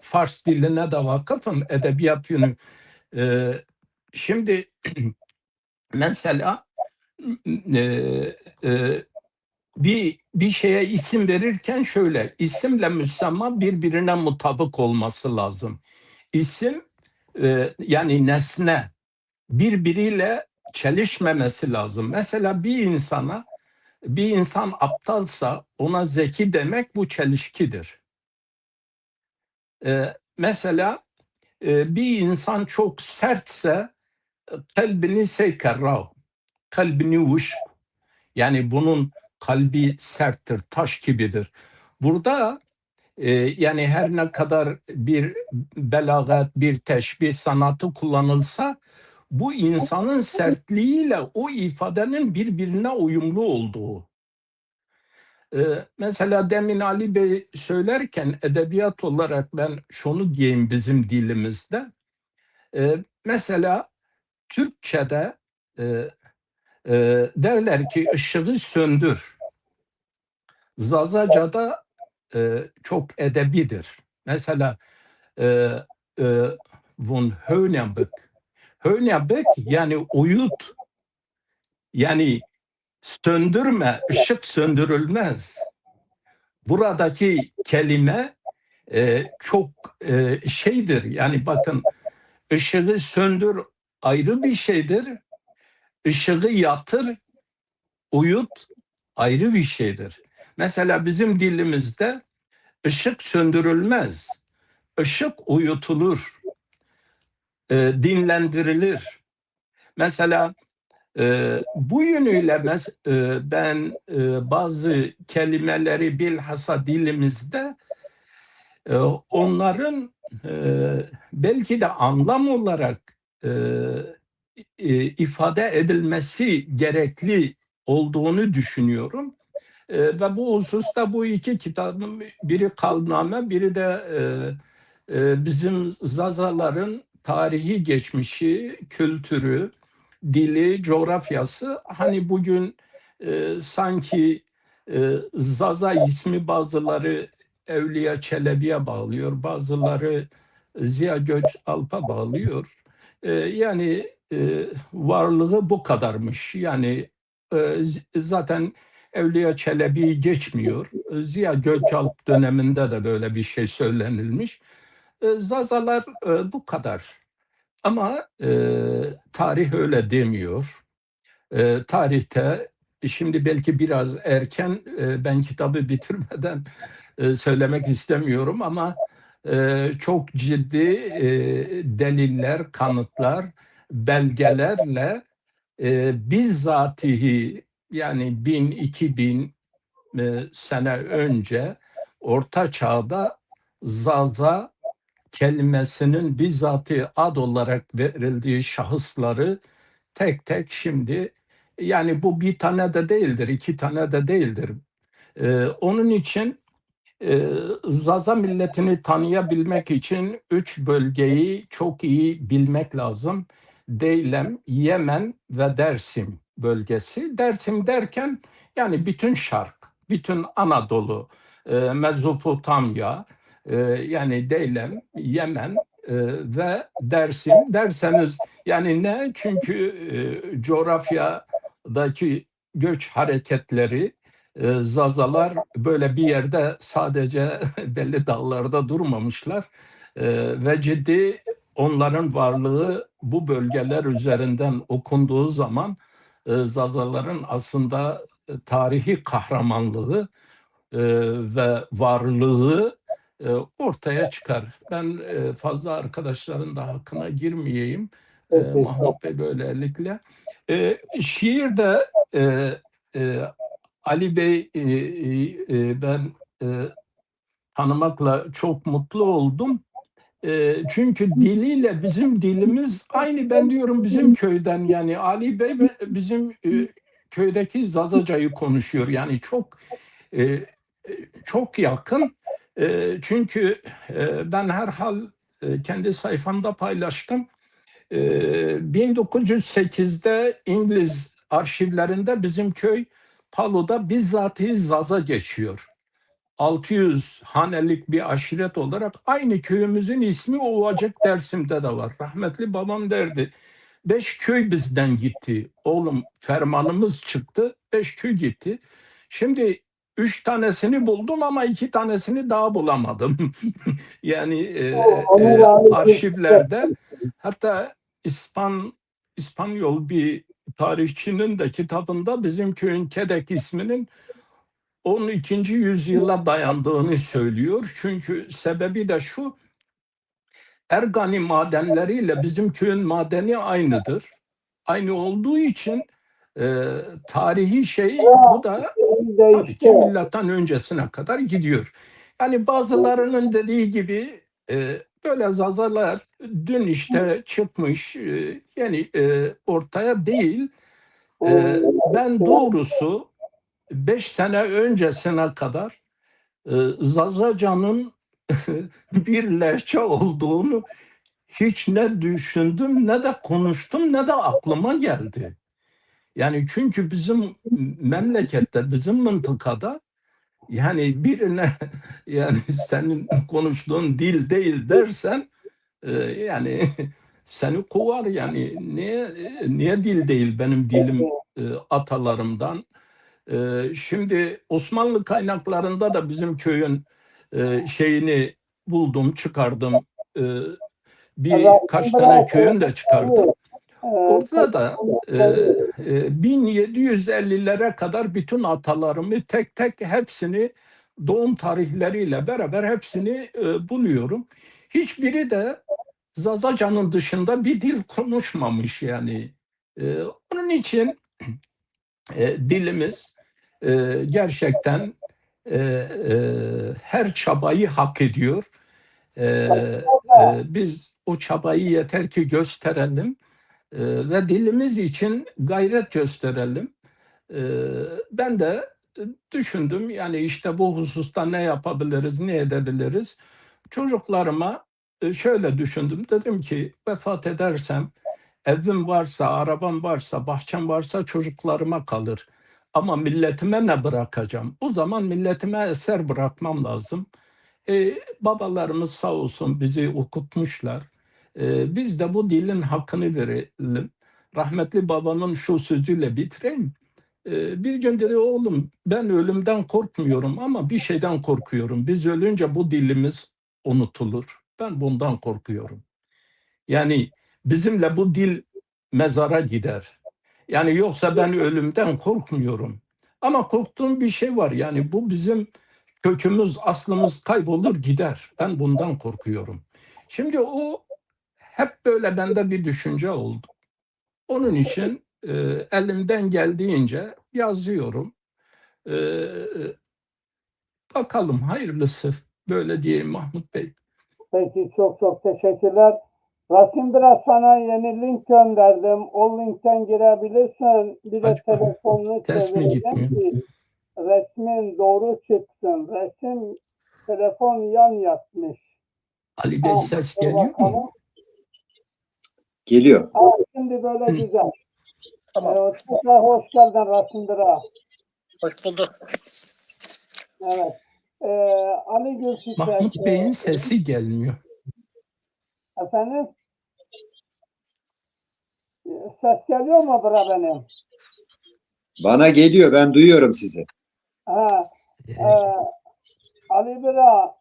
Fars diline de vakıfım, edebiyat yönü. E, Şimdi mesela e, e, bir şeye isim verirken şöyle, isimle müsemma birbirine mutabık olması lazım. İsim yani nesne birbiriyle çelişmemesi lazım. Mesela bir insan aptalsa ona zeki demek, bu çelişkidir. Mesela bir insan çok sertse kalbini seykerrav, kalbini vuş. Yani bunun kalbi serttir, taş gibidir. Burada yani her ne kadar bir belagat, bir teşbih sanatı kullanılsa, bu insanın sertliğiyle o ifadenin birbirine uyumlu olduğu. Mesela demin Ali Bey söylerken edebiyat olarak ben şunu diyeyim bizim dilimizde. Mesela Türkçe'de derler ki ışığı söndür. Zazaca'da çok edebidir. Mesela von Hönebeck. Hönebeck yani uyut. Yani söndürme, ışık söndürülmez. Buradaki kelime çok şeydir. Yani bakın, ışığı söndür ayrı bir şeydir. Işığı yatır, uyut ayrı bir şeydir. Mesela bizim dilimizde ışık söndürülmez. Işık uyutulur, dinlendirilir. Mesela bu yönüyle ben bazı kelimeleri bilhassa dilimizde onların belki de anlam olarak ifade edilmesi gerekli olduğunu düşünüyorum. Ve bu hususta bu iki kitabın, biri Kavname, biri de bizim Zazaların tarihi geçmişi, kültürü, dili, coğrafyası. Hani bugün sanki Zaza ismi bazıları Evliya Çelebi'ye bağlıyor, bazıları Ziya Gökalp'a bağlıyor. Yani varlığı bu kadarmış. Yani zaten Evliya Çelebi geçmiyor. Ziya Gökalp döneminde de böyle bir şey söylenilmiş. Zazalar bu kadar. Ama tarih öyle demiyor. Tarihte şimdi belki biraz erken, ben kitabı bitirmeden söylemek istemiyorum ama çok ciddi deliller, kanıtlar, belgelerle bizzatihi, yani 1000-2000 sene önce Orta Çağ'da Zaza kelimesinin bizzatı ad olarak verildiği şahısları tek tek şimdi, yani bu bir tane de değildir, iki tane de değildir. Onun için Zaza milletini tanıyabilmek için 3 bölgeyi çok iyi bilmek lazım. Deylem, Yemen ve Dersim bölgesi. Dersim derken yani bütün Şark, bütün Anadolu, Mezopotamya, yani Deylem, Yemen ve Dersim derseniz yani ne? Çünkü coğrafyadaki göç hareketleri, Zazalar böyle bir yerde sadece belli dağlarda durmamışlar. Ve ciddi onların varlığı bu bölgeler üzerinden okunduğu zaman Zazaların aslında tarihi kahramanlığı ve varlığı ortaya çıkar. Ben fazla arkadaşların da hakkına girmeyeyim. Mahmut Bey böylelikle. Şiirde Ali Bey ben tanımakla çok mutlu oldum. Çünkü diliyle bizim dilimiz aynı, ben diyorum bizim köyden, yani Ali Bey bizim köydeki Zazacayı konuşuyor. Yani çok yakın. Çünkü ben herhal kendi sayfamda paylaştım. 1908'de İngiliz arşivlerinde bizim köy Palu'da bizzatihi Zaza geçiyor. 600 hanelik bir aşiret olarak aynı köyümüzün ismi Ovacık Dersim'de de var. Rahmetli babam derdi, 5 köy bizden gitti. Oğlum fermanımız çıktı, 5 köy gitti. Şimdi 3 tanesini buldum ama 2 tanesini daha bulamadım. Yani arşivlerde, hatta İspanyol bir tarihçinin de kitabında bizim köyün Kedek isminin 12. yüzyıla dayandığını söylüyor. Çünkü sebebi de şu: Ergani madenleriyle bizim köyün madeni aynıdır. Aynı olduğu için tarihi şey bu da tabii ki milattan öncesine kadar gidiyor. Yani bazılarının dediği gibi böyle Zazalar dün işte çıkmış, yani ortaya değil. Ben doğrusu 5 sene öncesine kadar Zazaca'nın bir lehçe olduğunu hiç ne düşündüm, ne de konuştum, ne de aklıma geldi. Yani çünkü bizim memlekette, bizim mıntıkada, yani birine yani senin konuştuğun dil değil dersen yani seni kovar. Yani niye dil değil benim dilim, atalarımdan. Şimdi Osmanlı kaynaklarında da bizim köyün şeyini buldum, çıkardım. Birkaç tane köyün de çıkardım. Orada da 1750'lere kadar bütün atalarımı tek tek hepsini, doğum tarihleriyle beraber hepsini buluyorum. Hiçbiri de Zazaca'nın dışında bir dil konuşmamış yani. Onun için dilimiz gerçekten her çabayı hak ediyor. Biz o çabayı yeter ki gösterelim ve dilimiz için gayret gösterelim. Ben de düşündüm, yani işte bu hususta ne yapabiliriz, ne edebiliriz? Çocuklarıma şöyle düşündüm. Dedim ki vefat edersem evim varsa, arabam varsa, bahçem varsa çocuklarıma kalır. Ama milletime ne bırakacağım? O zaman milletime eser bırakmam lazım. Babalarımız sağ olsun bizi okutmuşlar. Biz de bu dilin hakkını verelim. Rahmetli babamın şu sözüyle bitireyim. Bir gün dedi, oğlum ben ölümden korkmuyorum ama bir şeyden korkuyorum. Biz ölünce bu dilimiz unutulur. Ben bundan korkuyorum. Yani bizimle bu dil mezara gider. Yani yoksa ben ölümden korkmuyorum. Ama korktuğum bir şey var. Yani bu bizim kökümüz, aslımız kaybolur gider. Ben bundan korkuyorum. Şimdi o hep böyle bende bir düşünce oldu. Onun için elimden geldiğince yazıyorum. Bakalım hayırlısı. Böyle diyeyim Mahmut Bey. Peki, çok teşekkürler. Rasim, biraz sana yeni link gönderdim. O linkten girebilirsen, bir de telefonunu Ters mi gitmiyor? çevireceğim ki resmin doğru çıksın. Resim, telefon yan yatmış. Ali Bey ses geliyor mu? Geliyor. Şimdi böyle güzel. Tamam. Tekrar hoş geldin Rasim Bira. Hoş bulduk. Evet. Ali Gülçiçek. Mahmut Bey'in sesi gelmiyor. Efendim? Ses geliyor mu bura benim? Bana geliyor. Ben duyuyorum sizi. Ali Bira,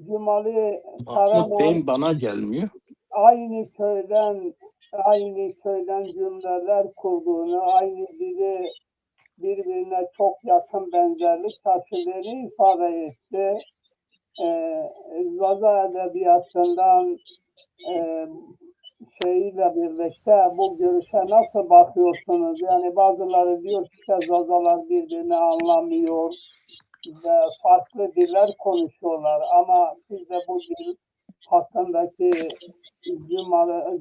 Cumali Mahmut Karaman Bey'in bana gelmiyor. aynı köyden cümleler kurduğunu, aynı dili birbirine çok yakın benzerlik taşıdığını ifade etti. Zaza edebiyatından şeyiyle birlikte bu görüşe nasıl bakıyorsunuz? Yani bazıları diyor ki işte Zazalar birbirini anlamıyor ve farklı diller konuşuyorlar ama siz de bu dil hakkındaki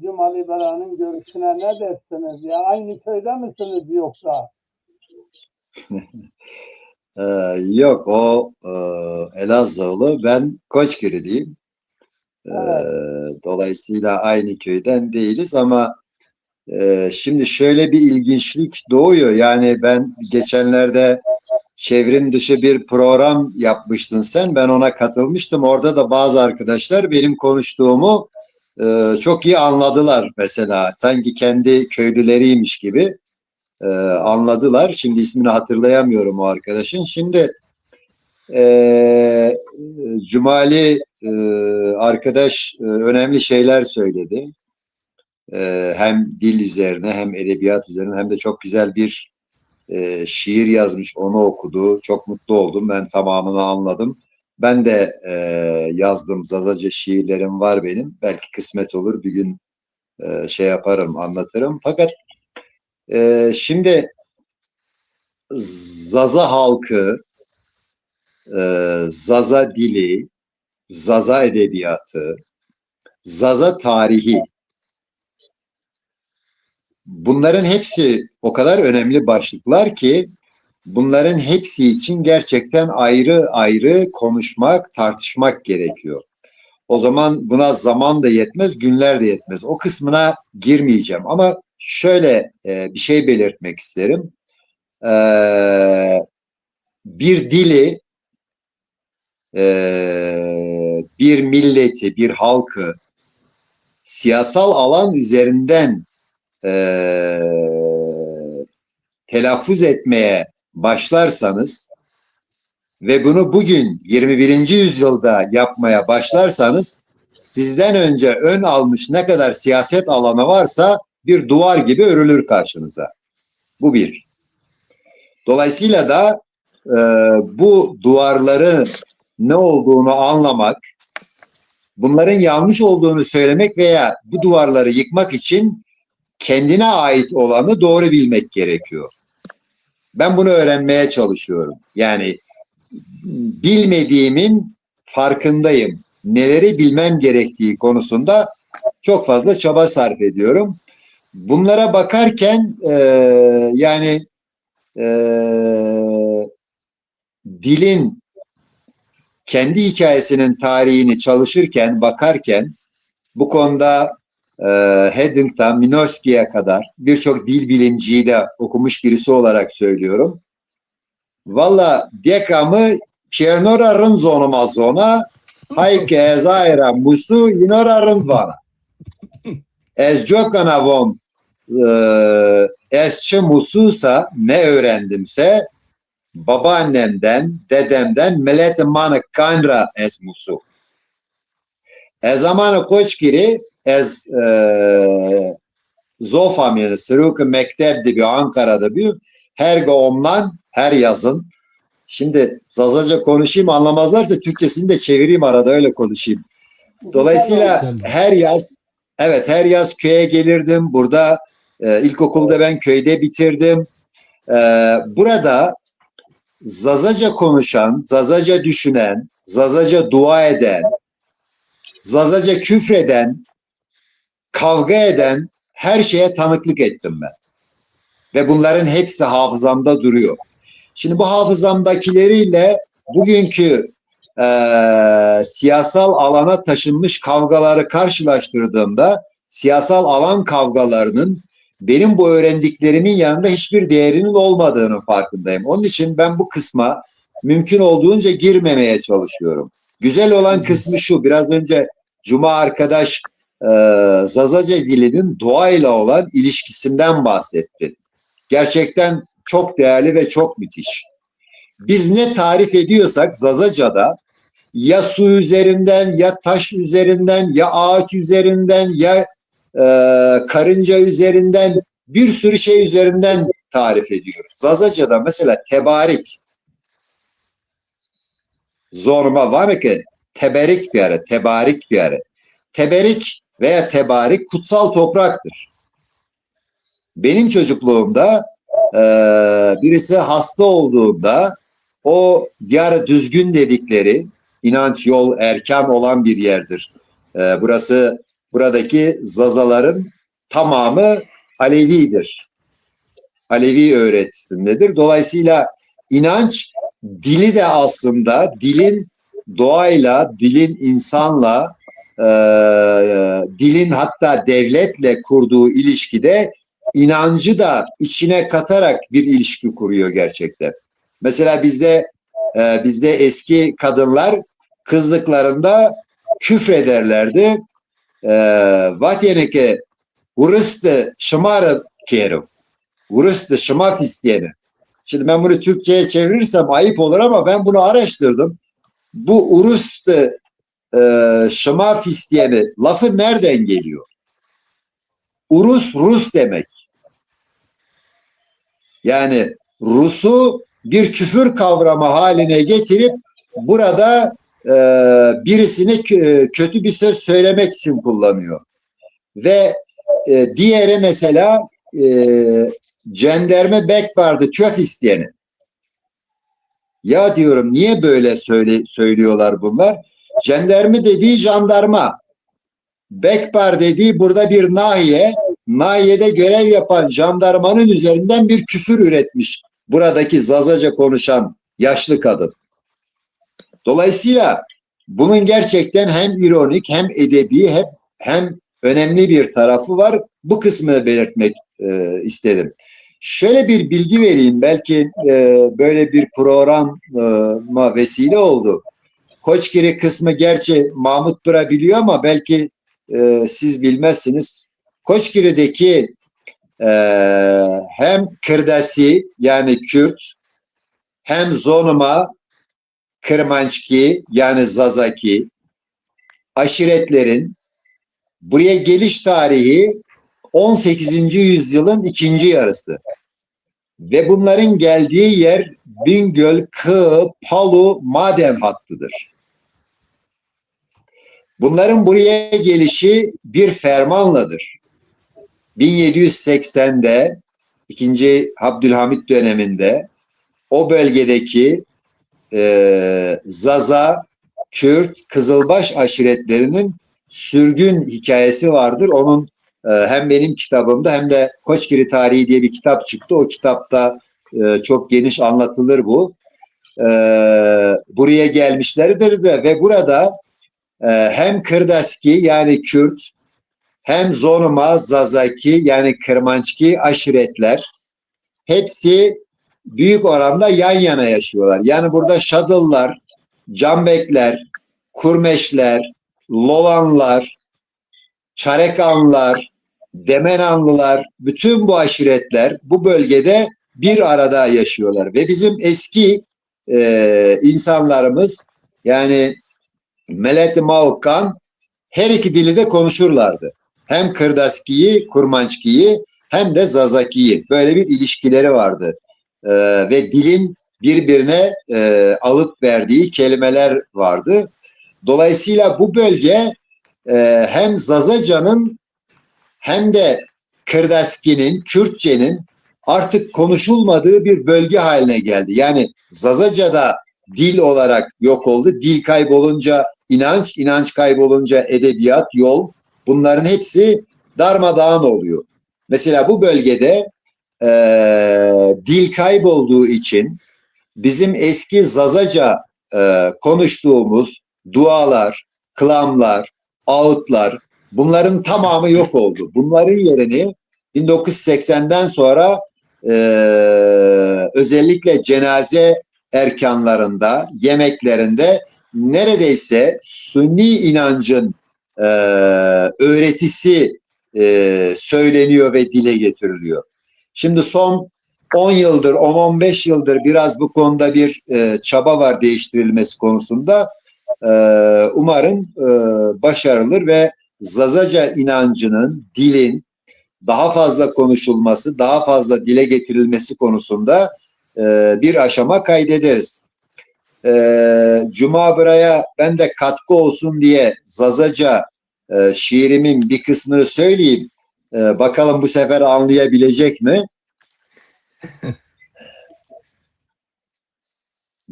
Cumali Bera'nın görüşüne ne dersiniz? Ya aynı köyde misiniz yoksa? Yok, o Elazığlı, ben Koçgiri'liyim. Evet. Dolayısıyla aynı köyden değiliz ama şimdi şöyle bir ilginçlik doğuyor. Yani ben geçenlerde çevrim dışı bir program yapmıştın sen. Ben ona katılmıştım. Orada da bazı arkadaşlar benim konuştuğumu çok iyi anladılar mesela. Sanki kendi köylüleriymiş gibi anladılar. Şimdi ismini hatırlayamıyorum o arkadaşın. Şimdi Cumali arkadaş önemli şeyler söyledi. Hem dil üzerine hem edebiyat üzerine hem de çok güzel bir şiir yazmış, onu okudu. Çok mutlu oldum. Ben tamamını anladım. Ben de yazdım. Zazaca şiirlerim var benim. Belki kısmet olur bir gün şey yaparım, anlatırım. Fakat şimdi Zaza halkı, Zaza dili, Zaza edebiyatı, Zaza tarihi, bunların hepsi o kadar önemli başlıklar ki bunların hepsi için gerçekten ayrı ayrı konuşmak, tartışmak gerekiyor. O zaman buna zaman da yetmez, günler de yetmez. O kısmına girmeyeceğim ama şöyle bir şey belirtmek isterim. Bir dili, bir milleti, bir halkı siyasal alan üzerinden telaffuz etmeye başlarsanız ve bunu bugün 21. yüzyılda yapmaya başlarsanız sizden önce ön almış ne kadar siyaset alanı varsa bir duvar gibi örülür karşınıza. Bu bir. Dolayısıyla da bu duvarların ne olduğunu anlamak, bunların yanlış olduğunu söylemek veya bu duvarları yıkmak için kendine ait olanı doğru bilmek gerekiyor. Ben bunu öğrenmeye çalışıyorum. Yani bilmediğimin farkındayım. Neleri bilmem gerektiği konusunda çok fazla çaba sarf ediyorum. Bunlara bakarken yani dilin kendi hikayesinin tarihini çalışırken, bakarken bu konuda Haddington, Minorski'ye kadar birçok dil bilimciyi de okumuş birisi olarak söylüyorum. Valla diekamı Piernora Rânzonuma zona Hayke ezaira musu inora rândvana. Ez jokana von esçi mususa ne öğrendimse babaannemden, dedemden melete manı kanra ez musu. Ez zamanı koçkiri ez zofam yani sırıkı mektepte bir Ankara'da bir her gomlan her yazın. Şimdi Zazaca konuşayım, anlamazlarsa Türkçesini de çevireyim, arada öyle konuşayım. Dolayısıyla her yaz, evet, her yaz köye gelirdim. Burada ilkokulda ben köyde bitirdim. Burada Zazaca konuşan, Zazaca düşünen, Zazaca dua eden, Zazaca küfreden, kavga eden her şeye tanıklık ettim ben. Ve bunların hepsi hafızamda duruyor. Şimdi bu hafızamdakileriyle bugünkü siyasal alana taşınmış kavgaları karşılaştırdığımda siyasal alan kavgalarının benim bu öğrendiklerimin yanında hiçbir değerinin olmadığının farkındayım. Onun için ben bu kısma mümkün olduğunca girmemeye çalışıyorum. Güzel olan kısmı şu, biraz önce Cuma arkadaş Zazaca dilinin doğayla olan ilişkisinden bahsetti. Gerçekten çok değerli ve çok müthiş. Biz ne tarif ediyorsak Zazaca'da ya su üzerinden, ya taş üzerinden, ya ağaç üzerinden, ya karınca üzerinden, bir sürü şey üzerinden tarif ediyoruz. Zazaca'da mesela tebarik, zorba var ki teberik bir yere, tebarik bir yere. Teberik veya tebarik kutsal topraktır. Benim çocukluğumda birisi hasta olduğunda o diyar düzgün dedikleri inanç yol erkan olan bir yerdir. Buradaki Zazaların tamamı Alevidir. Alevi öğretisindedir. Dolayısıyla inanç dili de aslında dilin doğayla, dilin insanla, dilin hatta devletle kurduğu ilişkide inancı da içine katarak bir ilişki kuruyor gerçekten. Mesela bizde eski kadınlar kızlıklarında küfrederlerdi. Vatyeneke Urıstı şımarı kerim. Urıstı şımaf isteyeni. Şimdi ben bunu Türkçe'ye çevirirsem ayıp olur ama ben bunu araştırdım. Bu Urıstı şımaf isteyeni lafı nereden geliyor? Urus, Rus demek. Yani Rus'u bir küfür kavramı haline getirip burada birisine kötü bir söz söylemek için kullanıyor. Ve diğeri mesela cenderme bekbardı köf isteyeni. Ya diyorum niye böyle söylüyorlar bunlar? Cenderme dediği jandarma. Bekbar dediği burada bir nahiye. Nahiyede görev yapan jandarmanın üzerinden bir küfür üretmiş. Buradaki Zazaca konuşan yaşlı kadın. Dolayısıyla bunun gerçekten hem ironik hem edebi hem önemli bir tarafı var. Bu kısmını belirtmek istedim. Şöyle bir bilgi vereyim. Belki böyle bir programa vesile oldu. Koçgiri kısmı gerçi Mahmut Pıra biliyor ama belki siz bilmezsiniz. Koçgiri'deki hem Kırdasi yani Kürt hem Zonuma, Kırmançki yani Zazaki aşiretlerin buraya geliş tarihi 18. yüzyılın ikinci yarısı. Ve bunların geldiği yer Bingöl, Kığ, Palu maden hattıdır. Bunların buraya gelişi bir fermanladır. 1780'de 2. Abdülhamit döneminde o bölgedeki Zaza, Kürt, Kızılbaş aşiretlerinin sürgün hikayesi vardır. Onun hem benim kitabımda hem de Koçgiri Tarihi diye bir kitap çıktı. O kitapta çok geniş anlatılır bu. Buraya gelmişlerdir ve burada hem Kırdaski yani Kürt hem Zonuma, Zazaki yani Kırmançki aşiretler hepsi büyük oranda yan yana yaşıyorlar. Yani burada Şadıllar, Cambekler, Kurmeşler, Lovanlar, Çarekanlılar, Demenanlılar, bütün bu aşiretler bu bölgede bir arada yaşıyorlar. Ve bizim eski insanlarımız yani Meleti Maukan her iki dili de konuşurlardı. Hem Kırdaski'yi, Kurmançki'yi hem de Zazaki'yi. Böyle bir ilişkileri vardı. Ve dilin birbirine alıp verdiği kelimeler vardı. Dolayısıyla bu bölge hem Zazaca'nın hem de Kırdaski'nin, Kürtçenin artık konuşulmadığı bir bölge haline geldi. Yani Zazaca'da dil olarak yok oldu. Dil kaybolunca inanç, inanç kaybolunca edebiyat, yol, bunların hepsi darmadağın oluyor. Mesela bu bölgede dil kaybolduğu için bizim eski Zazaca konuştuğumuz dualar, klamlar, ağıtlar bunların tamamı yok oldu. Bunların yerini 1980'den sonra özellikle cenaze erkanlarında, yemeklerinde neredeyse Sünni inancın öğretisi söyleniyor ve dile getiriliyor. Şimdi son 10 yıldır, 10-15 yıldır biraz bu konuda bir çaba var değiştirilmesi konusunda. Umarım başarılır ve Zazaca inancının, dilin daha fazla konuşulması, daha fazla dile getirilmesi konusunda bir aşama kaydederiz. Cuma Bıra'ya ben de katkı olsun diye Zazaca şiirimin bir kısmını söyleyeyim. Bakalım bu sefer anlayabilecek mi?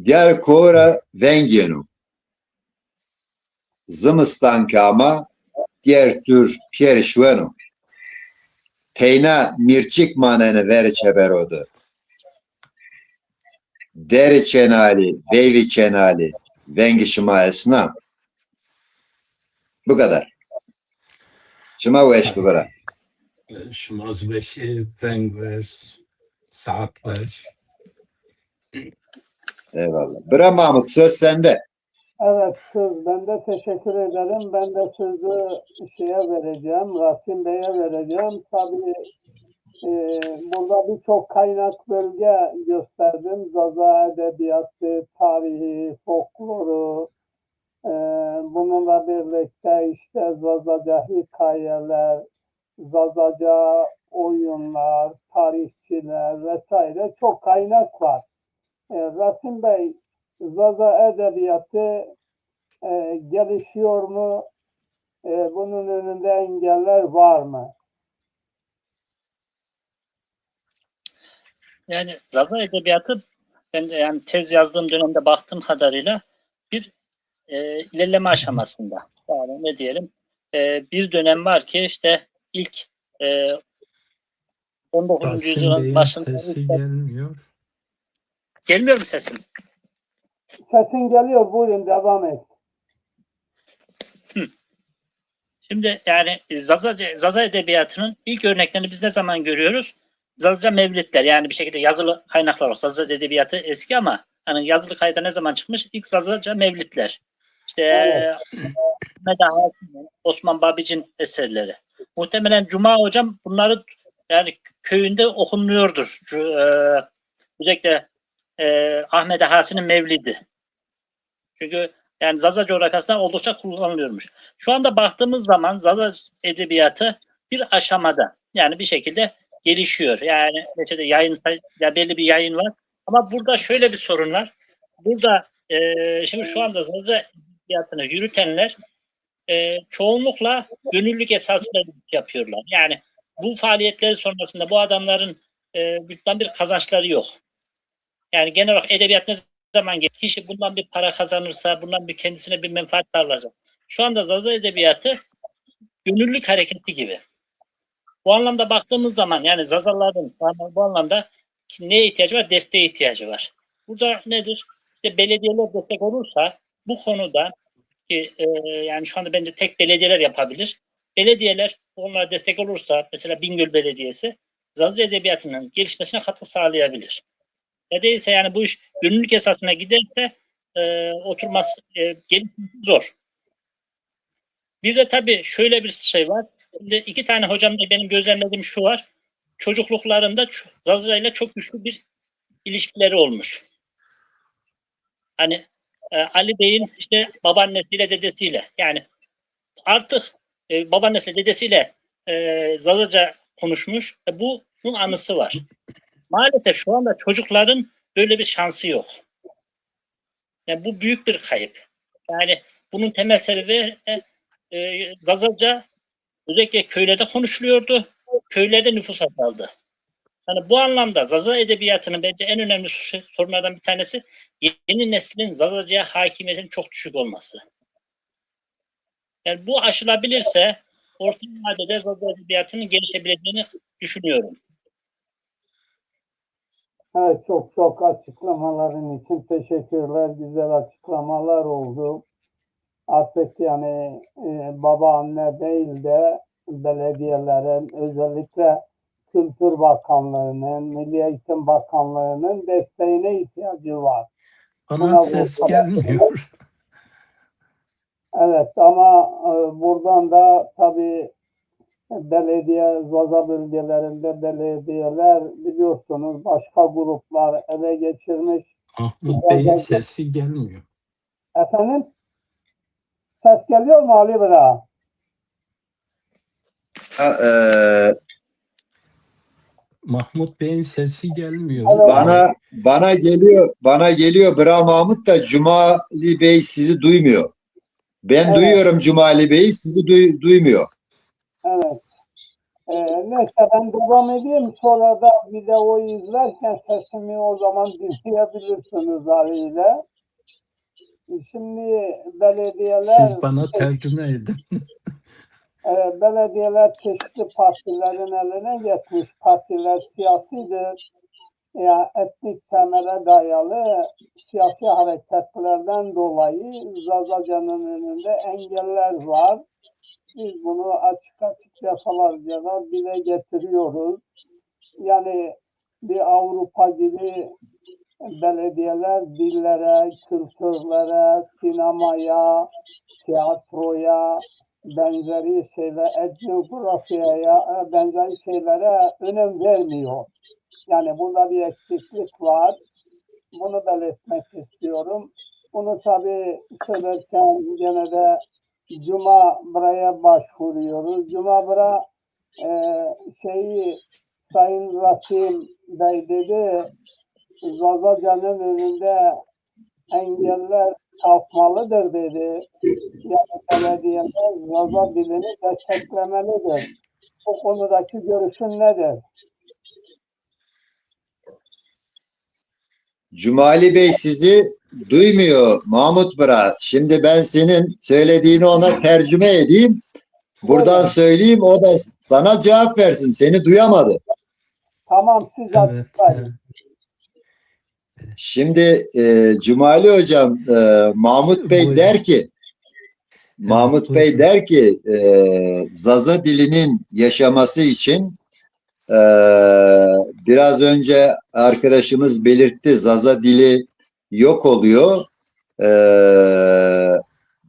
Diğer kora vengenu. Zımıstan kama diğer tür pierşvenu. Teyna mirçik manene ver çeberodu. Deri çenali, veyvi çenali, vengi şıma esnam. Bu kadar. Şıma ve eşki bıra. Şmaz beşi, vengves, saatler. Eyvallah. Bıra Mahmut, söz sende. Evet, ben de teşekkür ederim. Ben de sözü şeye vereceğim, Rasim Bey'e vereceğim. Tabii burada birçok kaynak bölge gösterdim. Zaza edebiyatı, tarihi, folkloru, bununla birlikte işte Zazaca hikayeler, Zazaca oyunlar, tarihçiler vesaire çok kaynak var. Rasim Bey, Zaza edebiyatı gelişiyor mu? Bunun önünde engeller var mı? Yani Zaza edebiyatı bence yani tez yazdığım dönemde baktığım kadarıyla bir ilerleme aşamasında. Yani ne diyelim? Bir dönem var ki işte ilk 19. Rasim yüzyılın Bey'in başında sesi gelmiyor. gelmiyor mu sesim? Sesin geliyor, buyurun devam et. Şimdi yani Zaza edebiyatının ilk örneklerini biz ne zaman görüyoruz? Zazaca mevlidler, yani bir şekilde yazılı kaynaklar olarak. Zazaca edebiyatı eski ama hani yazılı kayda ne zaman çıkmış? İlk Zazaca mevlidler. İşte Evet. Ahmet Hakan'ın, Osman Babic'in eserleri. Muhtemelen Cuma hocam bunları yani köyünde okunuyordur. Özellikle Ahmet Hasan'ın mevlidi. Çünkü yani Zaza coğrafyasında oldukça kullanılıyormuş. Şu anda baktığımız zaman Zaza edebiyatı bir aşamada, yani bir şekilde gelişiyor. Yani neticede ya belli bir yayın var. Ama burada şöyle bir sorun var. Burada şimdi şu anda Zaza edebiyatını yürütenler çoğunlukla gönüllülük esasıyla yapıyorlar. Yani bu faaliyetleri sonrasında bu adamların bir kazançları yok. Yani genel olarak edebiyat ne zaman kişi bundan bir para kazanırsa, bundan bir kendisine bir menfaat sağlarsa. Şu anda Zaza edebiyatı gönüllülük hareketi gibi. Bu anlamda baktığımız zaman yani Zazaların bu anlamda neye ihtiyacı var? Desteğe ihtiyacı var. Burada nedir? İşte belediyeler destek olursa bu konuda ki yani şu anda bence tek belediyeler yapabilir. Belediyeler onlara destek olursa, mesela Bingöl Belediyesi Zaza edebiyatının gelişmesine katkı sağlayabilir. Ya değilse yani bu iş gönüllülük esasına giderse oturması gelişmesi zor. Bir de tabii şöyle bir şey var. Şimdi iki tane hocamda benim gözlemlediğim şu var. Çocukluklarında Zaza ile çok güçlü bir ilişkileri olmuş. Hani Ali Bey'in işte babaannesiyle dedesiyle, yani artık babaannesiyle dedesiyle Zazaca konuşmuş. Bunun anısı var. Maalesef şu anda çocukların böyle bir şansı yok. Yani bu büyük bir kayıp. Yani bunun temel sebebi Zazaca özellikle köylerde konuşuluyordu. Köylerde nüfus azaldı. Yani bu anlamda Zaza edebiyatının bence en önemli sorunlardan bir tanesi yeni neslin Zazaca'ya hakimiyetinin çok düşük olması. Yani bu aşılabilirse orta vadede Zaza edebiyatının gelişebileceğini düşünüyorum. Evet, çok açıklamaların için teşekkürler. Güzel açıklamalar oldu. Artık yani babaanne değil de belediyelerin, özellikle Kültür Bakanlığı'nın, Milli Eğitim Bakanlığı'nın desteğine ihtiyacı var. Bana ses gelmiyor. Evet ama buradan da tabii belediye, Zaza bölgelerinde belediyeler biliyorsunuz başka gruplar ele geçirmiş. Mahmut Bey'in sesi gelmiyor. Efendim? Ses geliyor mu Ali Bıra? Ha, Mahmut Bey'in sesi gelmiyor. Alo. bana geliyor Bra Mahmut da Cumali Bey sizi duymuyor. Ben Evet. duyuyorum Cumali Bey'i, sizi duymuyor. Evet. Neyse ben devam edeyim. Sonra da videoyu izlerken sesimi o zaman dinleyebilirsiniz Ali ile. Şimdi belediyeler Siz bana tercüme edin. belediyeler çeşitli partilerin eline geçmiş. Partiler siyasidir. Yani etnik temele dayalı siyasi hareketlerden dolayı Zazaca'nın önünde engeller var. Biz bunu açık açık defalarca da dile getiriyoruz. Yani bir Avrupa gibi belediyeler dillere, kültürlere, sinemaya, tiyatroya, benzeri şeyler, etnografyaya, benzeri şeylere önem vermiyor. Yani burada bir eksiklik var. Bunu belirtmek istiyorum. Bunu tabii söylerken gene de Cuma Bra'ya başvuruyoruz. Cuma Bra Sayın Rasim Bey dedi, Zazaca'nın önünde engeller kalkmalıdır dedi. Yani belediyeler Zaza dilini desteklemelidir. Bu konudaki görüşün nedir? Cumali Bey sizi duymuyor Mahmut Bra. Şimdi ben senin söylediğini ona tercüme edeyim. Buradan söyleyeyim, o da sana cevap versin. Seni duyamadı. Tamam, siz Evet. açıklayın. Şimdi Cumali Hocam, Mahmut Bey Buyurun. der ki Mahmut Bey buyurun. der ki Zaza dilinin yaşaması için biraz önce arkadaşımız belirtti, Zaza dili yok oluyor.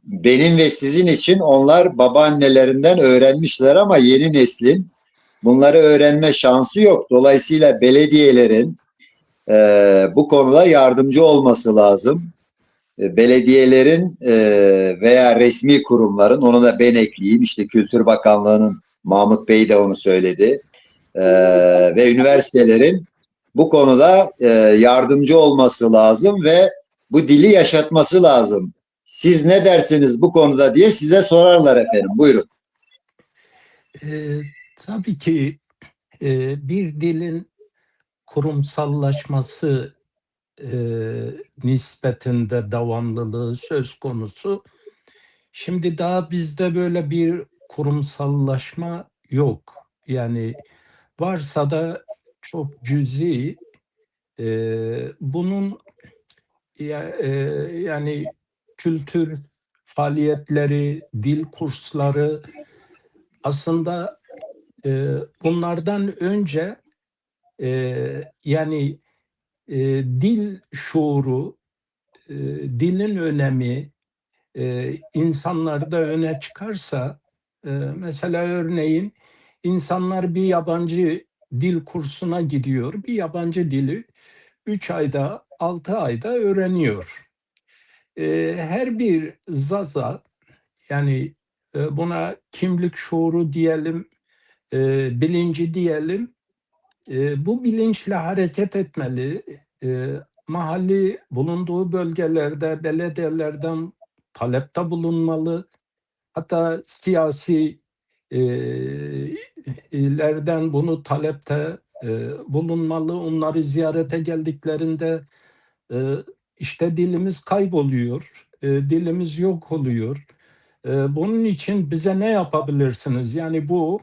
Benim ve sizin için onlar babaannelerinden öğrenmişler ama yeni neslin bunları öğrenme şansı yok. Dolayısıyla belediyelerin bu konuda yardımcı olması lazım. Belediyelerin veya resmi kurumların, onu da ben ekleyeyim, işte Kültür Bakanlığı'nın, Mahmut Bey de onu söyledi, ve üniversitelerin bu konuda yardımcı olması lazım ve bu dili yaşatması lazım. Siz ne dersiniz bu konuda diye size sorarlar efendim. Buyurun. Tabii ki bir dilin kurumsallaşması nispetinde devamlılığı söz konusu. Şimdi daha bizde böyle bir kurumsallaşma yok. Yani varsa da çok cüzi. Bunun yani kültür faaliyetleri, dil kursları aslında bunlardan önce yani dil şuuru, dilin önemi insanlarda öne çıkarsa, mesela örneğin insanlar bir yabancı dil kursuna gidiyor, bir yabancı dili 3 ayda, 6 ayda öğreniyor. Her bir Zaza, yani buna kimlik şuuru diyelim, bilinci diyelim, bu bilinçle hareket etmeli. Mahalli bulunduğu bölgelerde belediyelerden talepte bulunmalı. Hatta siyasi lerden bunu talepte bulunmalı. Onları ziyarete geldiklerinde işte dilimiz kayboluyor, dilimiz yok oluyor. Bunun için bize ne yapabilirsiniz? Yani bu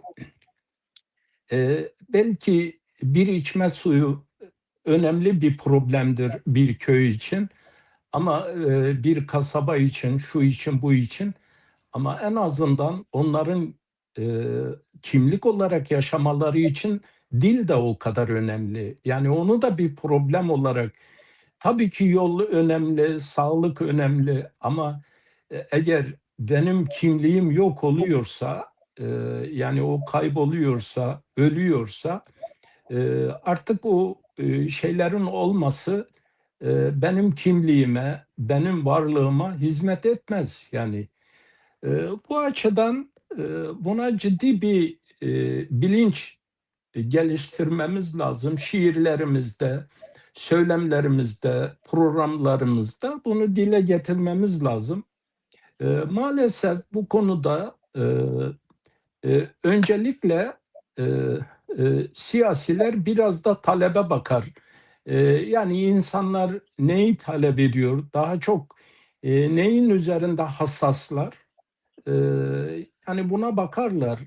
belki bir içme suyu önemli bir problemdir bir köy için, ama bir kasaba için, şu için, bu için, ama en azından onların kimlik olarak yaşamaları için dil de o kadar önemli. Yani onu da bir problem olarak, tabii ki yol önemli, sağlık önemli, ama eğer benim kimliğim yok oluyorsa, yani o kayboluyorsa, ölüyorsa, artık o şeylerin olması benim kimliğime, benim varlığıma hizmet etmez. Yani Bu açıdan buna ciddi bir bilinç geliştirmemiz lazım. Şiirlerimizde, söylemlerimizde, programlarımızda bunu dile getirmemiz lazım. Maalesef bu konuda öncelikle e, siyasiler biraz da talebe bakar. Yani insanlar neyi talep ediyor? Daha çok neyin üzerinde hassaslar? Yani buna bakarlar.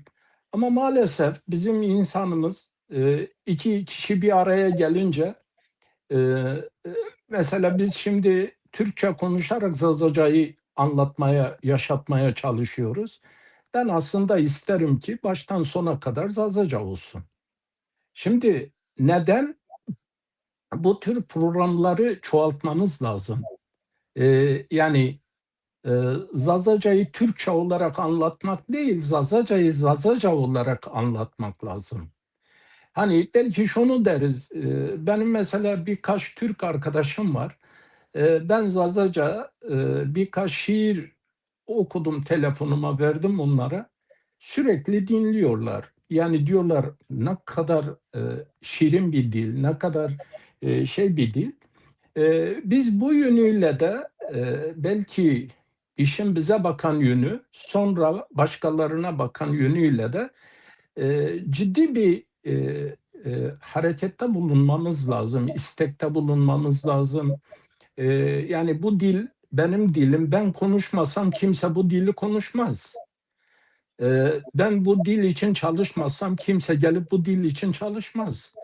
Ama maalesef bizim insanımız iki kişi bir araya gelince e, e, mesela biz şimdi Türkçe konuşarak Zazaca'yı anlatmaya, yaşatmaya çalışıyoruz. Ben aslında isterim ki baştan sona kadar Zazaca olsun. Şimdi neden? Bu tür programları çoğaltmamız lazım. Yani Zazaca'yı Türkçe olarak anlatmak değil, Zazaca'yı Zazaca olarak anlatmak lazım. Hani belki şunu deriz, benim mesela birkaç Türk arkadaşım var. Ben Zazaca birkaç şiir okudum, telefonuma verdim onlara. Sürekli dinliyorlar. Yani diyorlar ne kadar şirin bir dil, ne kadar şey bir dil. Biz bu yönüyle de belki işin bize bakan yönü, sonra başkalarına bakan yönüyle de ciddi bir harekette bulunmamız lazım, istekte bulunmamız lazım. Yani bu dil benim dilim, ben konuşmasam kimse bu dili konuşmaz. Ben bu dil için çalışmasam kimse gelip bu dil için çalışmaz.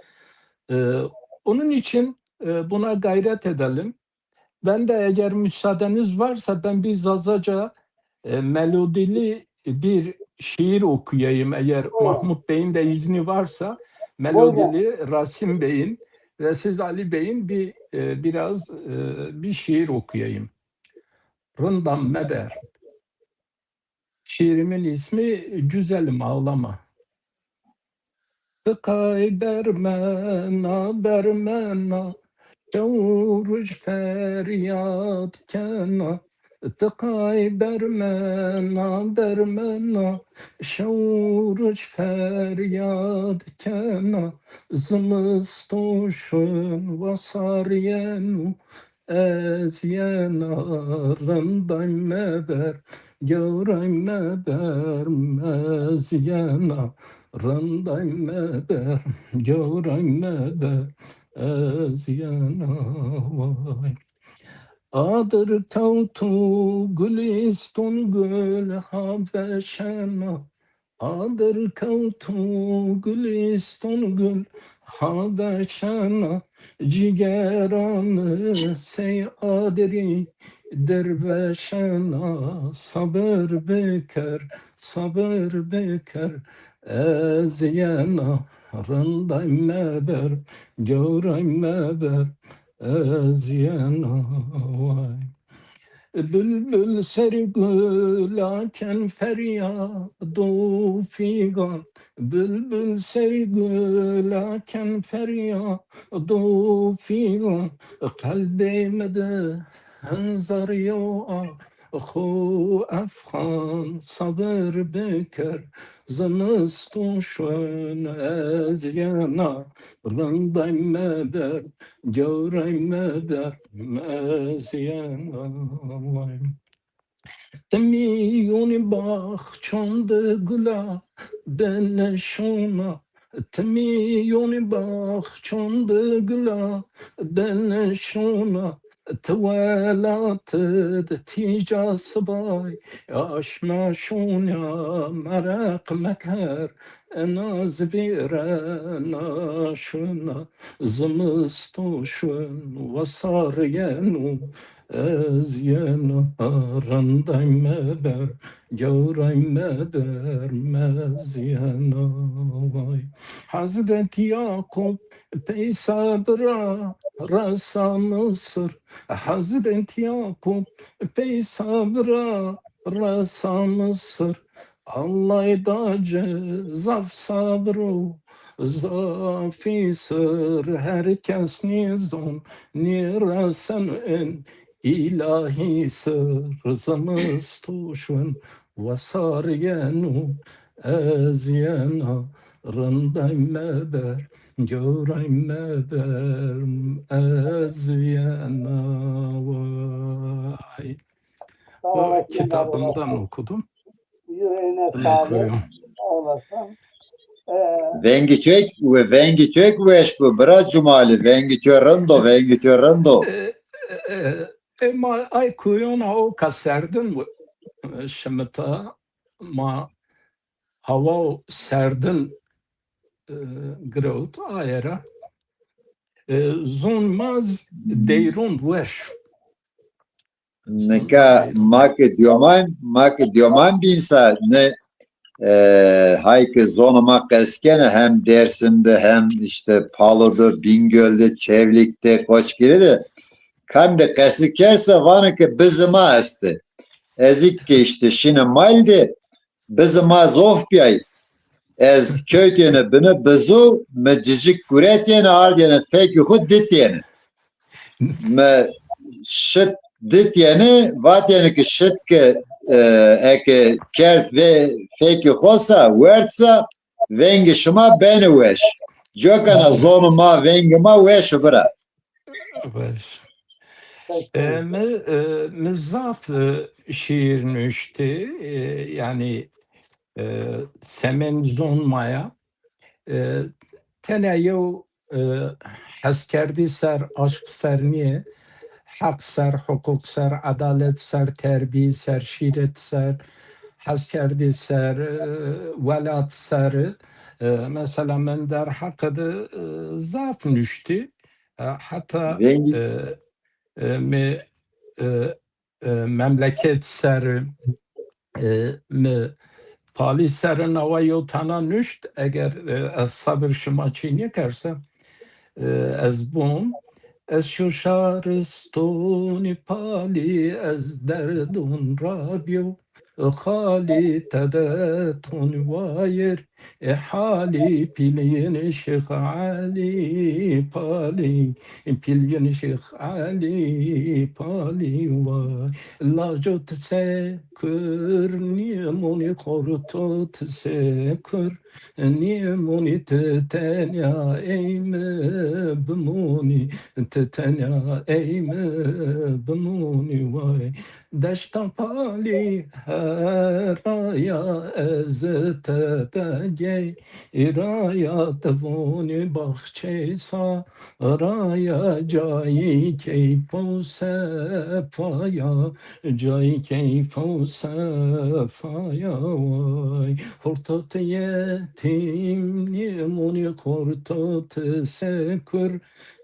Onun için buna gayret edelim. Ben de eğer müsaadeniz varsa ben bir Zazaca melodili bir şiir okuyayım. Eğer Mahmut Bey'in de izni varsa melodili Rasim Bey'in ve siz Ali Bey'in biraz bir şiir okuyayım. Rındam Meber. Şiirimin ismi Güzelim Ağlama. Tıkay bermena bermena شورج فریاد کنا اتقای برمنا برمنا شورج فریاد کنا زمستوشون و سارینو از yanarından meber görem meber mez yanarından meber görem meber ez yanavay. Adır tavtu güliston gül habeşena. Adır tavtu güliston gül habeşena. Cigeranı sey aderi derbeşena. Sabır beker ez yana. Rınday meber, görey meber, ez yanavay. Bülbül sergülaken feryadu figan. Bülbül sergülaken feryadu figan. Kalbime de henzar yoğa. خو افغان صبر بکر زمستون از ینا رندای مبر جورای مبر از ینا تمیونی باخچانده گلا بنشونا تمیونی باخچانده گلا بنشونا توالت تیجا سبای آشنا شونا مرق مکر ناز ویرنا شونا زمستوشون و سارینو از yanarından meber görey meber mez yanavay. Hazreti Yakup pey sabra rasa Mısır. Hazreti Yakup pey sabra rasa Mısır. Allah'da cezaf sabru zafi sır herkes nizon nirasen en ilahi sır zamız tuşun وصارينو أزيانا رنداي مبر جوراي مبر أزيانا vay. O Selametle kitabından okudum. Yüreğine Bunu sağlık. okuyorum. Olasın. Vengitök bu bra cumali vengitöründo vengitöründo. Ma ai kujona o kaserdin şemata ma hava serdin grot ayera zonmaz deyrun weş Neka mak diyoman binsa ne hayke zonamak eskene hem Dersim'de hem işte Palu'da, Bingöl'de, Çevlik'te, Koçgiri'de hem de kesikerse vanıke bizima esti. Ezik ki işte şine maldi bizima zohpiyay. Ez köytene bine bizu me cicik kuretene ardiyene feki hud ditiyene. Me şit ditiyene vatiyene ki şit ke eke kert ve feki hosa vertsa vengi şuma beni veş. Jokana zonuma vengima veş bıra. weş mizaf şiir nüşti yani semen zonmaya teneyo heskerdi ser aşk ser niye hak ser hukuk ser adalet ser terbiye ser şiret ser heskerdi ser velat ser mesela men der hakkıdı zaf nüşti hatta Vengi me memleket ser me pali ser nava tana nüşt eğer az sabır şıma çiğne kersem از بوم از شوشارستونی پالی از دردون رابیو خالی تدتون وایر حالی پیلین شیخ علی پالی پیلین شیخ علی پالی وای لاجوت سکر نیمونی خورتوت سکر نیمونی تتنیا ایمه بمونی تتنیا ایمه بمونی وای دشتا پالی هرایا از تدگی ایرایا دوونی بخچه سا رایا جایی کیف و سفایا جایی کیف و سفایا وای خورتوت yetim nimoni kortot sekur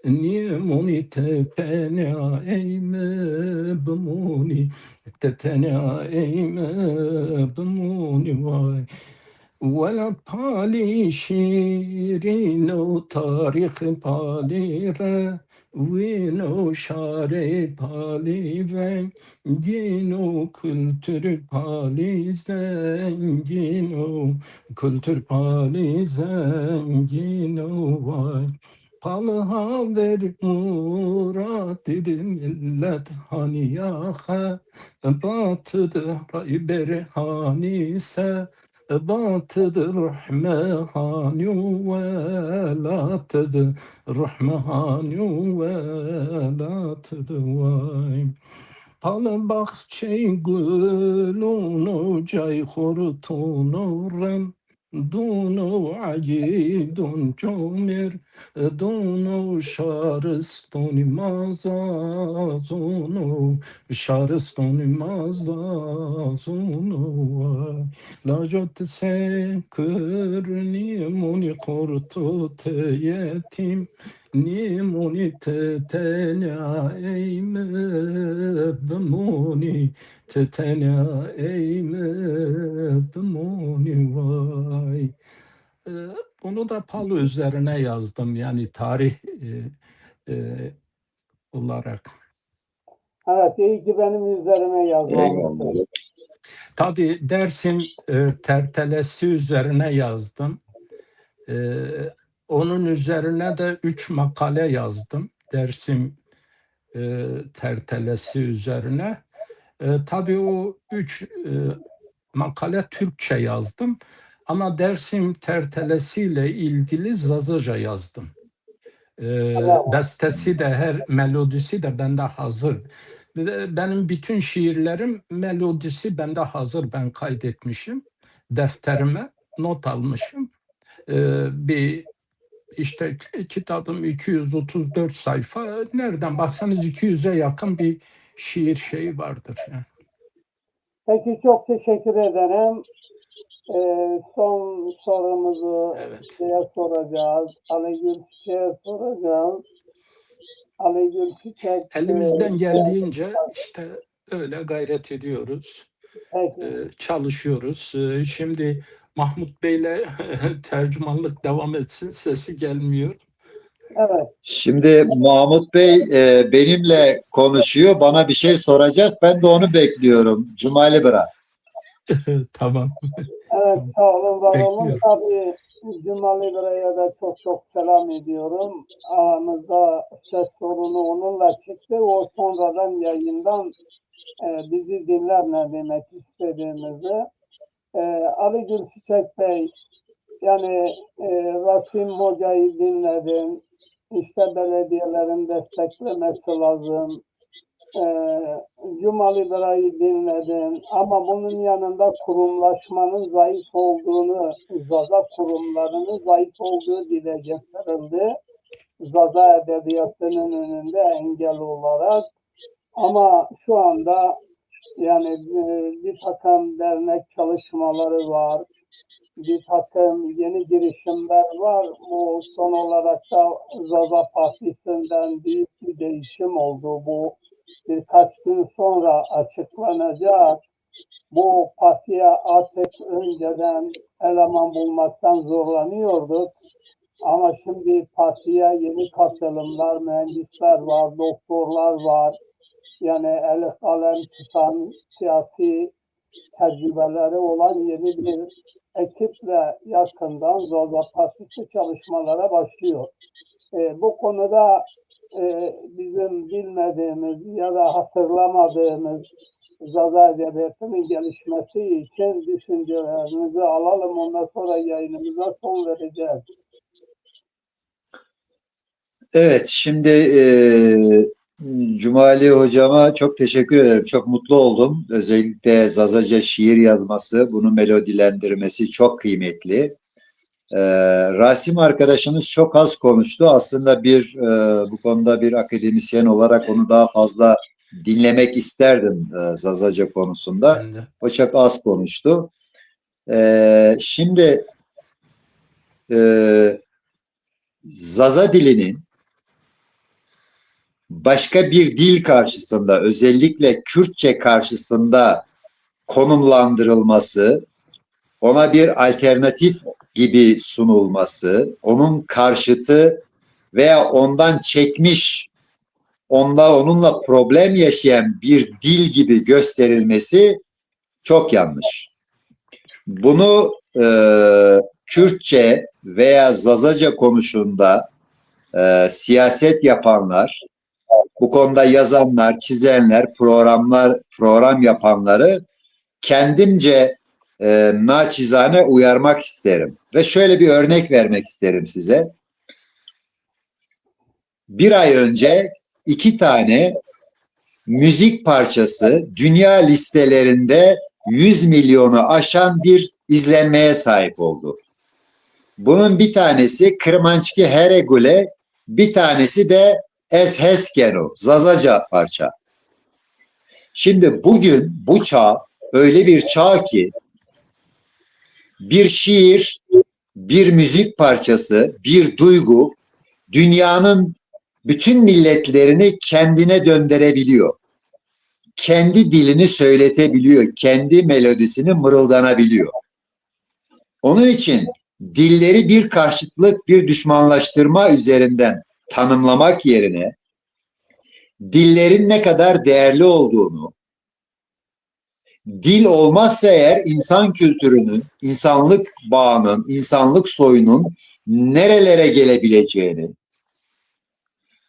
nimoni tetena eyme bumuni tetena eyme bumuni vay ولا بالي شيرين وطريق بالي وينو شاري بالي زنجينو kültür pali zengino kültür pali zengino vay Palha ver murat idi millet hani yaha batıdı ray berhanise batıdı rahmehani velatıdı rahmehani velatıdı vay Pal bahçe gülunu cay hortunu rem Dunu acidun çomir Dunu şaristoni mazazunu Şaristoni mazazunu Lajot se kırni muni kortut yetim Nimuni tetena eyme bimuni tetena eyme bimuni vay. Bunu da Palu üzerine yazdım yani tarih olarak. Evet, iyi ki benim üzerime yazmamışsın. eyvallah. Tabii Dersim tertelesi üzerine yazdım. Onun üzerine de 3 makale yazdım. Dersim tertelesi üzerine. Tabii o 3 makale Türkçe yazdım. Ama Dersim tertelesiyle ilgili Zazaca yazdım. Bestesi de melodisi de bende hazır. Benim bütün şiirlerim melodisi bende hazır. Ben kaydetmişim. Defterime not almışım. Bir işte kitabım 234 sayfa. Nereden baksanız 200'e yakın bir şiir şeyi vardır. Yani. Peki çok teşekkür ederim. Son sorumuzu soracağız. Ali Gülçiçek'e soracağız. Ali Gülçiçek elimizden geldiğince işte öyle gayret ediyoruz. Çalışıyoruz. Şimdi Mahmut Bey'le tercümanlık devam etsin. Sesi gelmiyor. Evet. Şimdi Mahmut Bey benimle konuşuyor. Bana bir şey soracak. Ben de onu bekliyorum. Cumali bırak. Tamam. Evet, sağ olun, var olun. Bekliyorum. Tabii Cumali Bey'e de çok selam ediyorum. Aramızda ses sorunu onunla çıktı. O sonradan yayından bizi dinler ne demek istediğimizi. Ali Gülçiçek Bey, yani Rasim Hoca'yı dinledim. İşte belediyelerin desteklemesi lazım. Cumali Bey'i dinledim. Ama bunun yanında kurumlaşmanın zayıf olduğunu, Zaza kurumlarının zayıf olduğu dile getirildi. Zaza edebiyatının önünde engel olarak. Ama şu anda yani bir takım dernek çalışmaları var. Bir takım yeni girişimler var. Bu son olarak da Zaza Partisi'nden büyük bir değişim oldu. Bu birkaç gün sonra açıklanacak. Bu partiye artık önceden eleman bulmaktan zorlanıyorduk. Ama şimdi partiye yeni katılımlar, mühendisler var, doktorlar var. Yani el kalem tutan, siyasi tecrübeleri olan yeni bir ekiple yakından Zaza Partisi çalışmalara başlıyor. Bu konuda bizim bilmediğimiz ya da hatırlamadığımız Zaza Edebiyatının gelişmesi için düşüncelerinizi alalım. Ondan sonra yayınımıza son vereceğiz. Evet, şimdi Cumali hocama çok teşekkür ederim. Çok mutlu oldum. Özellikle Zazaca şiir yazması, bunu melodilendirmesi çok kıymetli. Rasim arkadaşımız çok az konuştu. Aslında bu konuda bir akademisyen olarak onu daha fazla dinlemek isterdim Zazaca konusunda. O çok az konuştu. Şimdi Zaza dilinin başka bir dil karşısında, özellikle Kürtçe karşısında konumlandırılması, ona bir alternatif gibi sunulması, onun karşıtı veya ondan çekmiş, onunla problem yaşayan bir dil gibi gösterilmesi çok yanlış. Bunu Kürtçe veya Zazaca konusunda siyaset yapanlar, bu konuda yazanlar, çizenler, program yapanları kendimce naçizane uyarmak isterim. Ve şöyle bir örnek vermek isterim size. Bir ay önce 2 tane müzik parçası dünya listelerinde 100 milyonu aşan bir izlenmeye sahip oldu. Bunun bir tanesi Kırmançki Heregule, bir tanesi de Ez Heskeno, Zazaca parça. Şimdi bugün bu çağ öyle bir çağ ki bir şiir, bir müzik parçası, bir duygu dünyanın bütün milletlerini kendine döndürebiliyor. Kendi dilini söyletebiliyor, kendi melodisini mırıldanabiliyor. Onun için dilleri bir karşıtlık, bir düşmanlaştırma üzerinden tanımlamak yerine dillerin ne kadar değerli olduğunu, dil olmazsa eğer insan kültürünün, insanlık bağının, insanlık soyunun nerelere gelebileceğini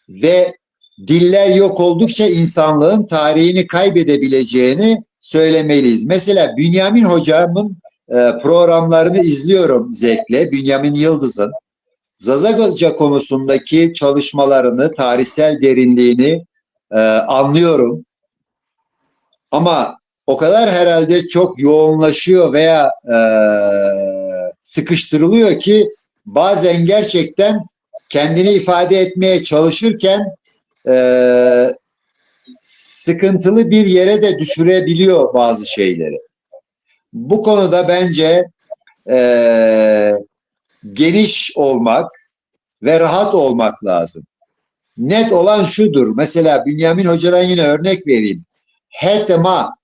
ve diller yok oldukça insanlığın tarihini kaybedebileceğini söylemeliyiz. Mesela Bünyamin Hocam'ın programlarını izliyorum zevkle. Bünyamin Yıldız'ın Zazaca konusundaki çalışmalarını, tarihsel derinliğini anlıyorum. Ama o kadar herhalde çok yoğunlaşıyor veya sıkıştırılıyor ki bazen gerçekten kendini ifade etmeye çalışırken sıkıntılı bir yere de düşürebiliyor bazı şeyleri. Bu konuda bence geniş olmak ve rahat olmak lazım. Net olan şudur. Mesela Bünyamin Hoca'dan yine örnek vereyim. Hetema,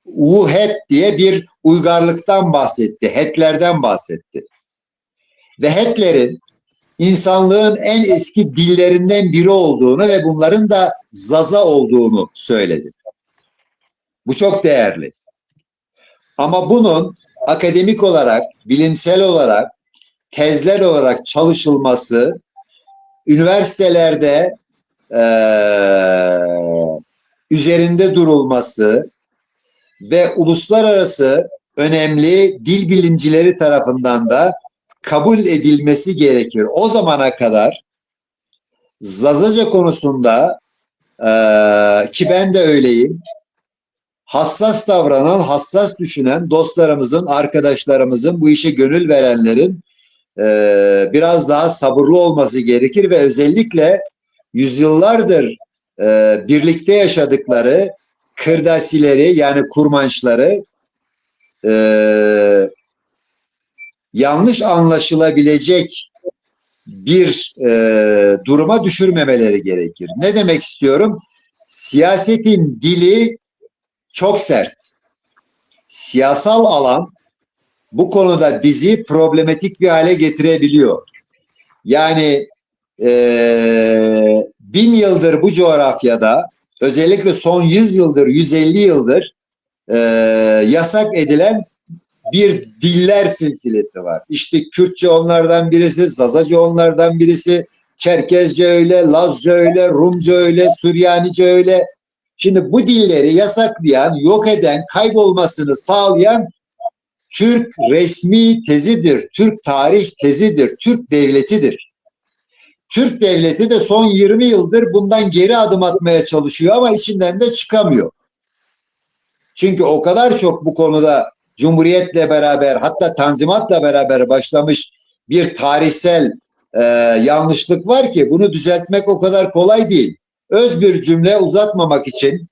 uhet diye bir uygarlıktan bahsetti. Hetlerden bahsetti. Ve Hetlerin insanlığın en eski dillerinden biri olduğunu ve bunların da Zaza olduğunu söyledi. Bu çok değerli. Ama bunun akademik olarak, bilimsel olarak, tezler olarak çalışılması, üniversitelerde üzerinde durulması ve uluslararası önemli dil bilimcileri tarafından da kabul edilmesi gerekir. O zamana kadar Zazaca konusunda ki ben de öyleyim, hassas davranan, hassas düşünen dostlarımızın, arkadaşlarımızın, bu işe gönül verenlerin biraz daha sabırlı olması gerekir ve özellikle yüzyıllardır birlikte yaşadıkları kırdasileri yani kurmançları yanlış anlaşılabilecek bir duruma düşürmemeleri gerekir. Ne demek istiyorum? Siyasetin dili çok sert. Siyasal alan bu konuda bizi problematik bir hale getirebiliyor. Yani 1000 yıldır bu coğrafyada, özellikle son 100 yıldır, 150 yıldır yasak edilen bir diller silsilesi var. İşte Kürtçe onlardan birisi, Zazaca onlardan birisi, Çerkezce öyle, Lazca öyle, Rumca öyle, Süryanice öyle. Şimdi bu dilleri yasaklayan, yok eden, kaybolmasını sağlayan Türk resmi tezidir, Türk tarih tezidir, Türk devletidir. Türk devleti de son 20 yıldır bundan geri adım atmaya çalışıyor ama içinden de çıkamıyor. Çünkü o kadar çok bu konuda Cumhuriyet'le beraber, hatta Tanzimat'la beraber başlamış bir tarihsel yanlışlık var ki bunu düzeltmek o kadar kolay değil. Öz bir cümle uzatmamak için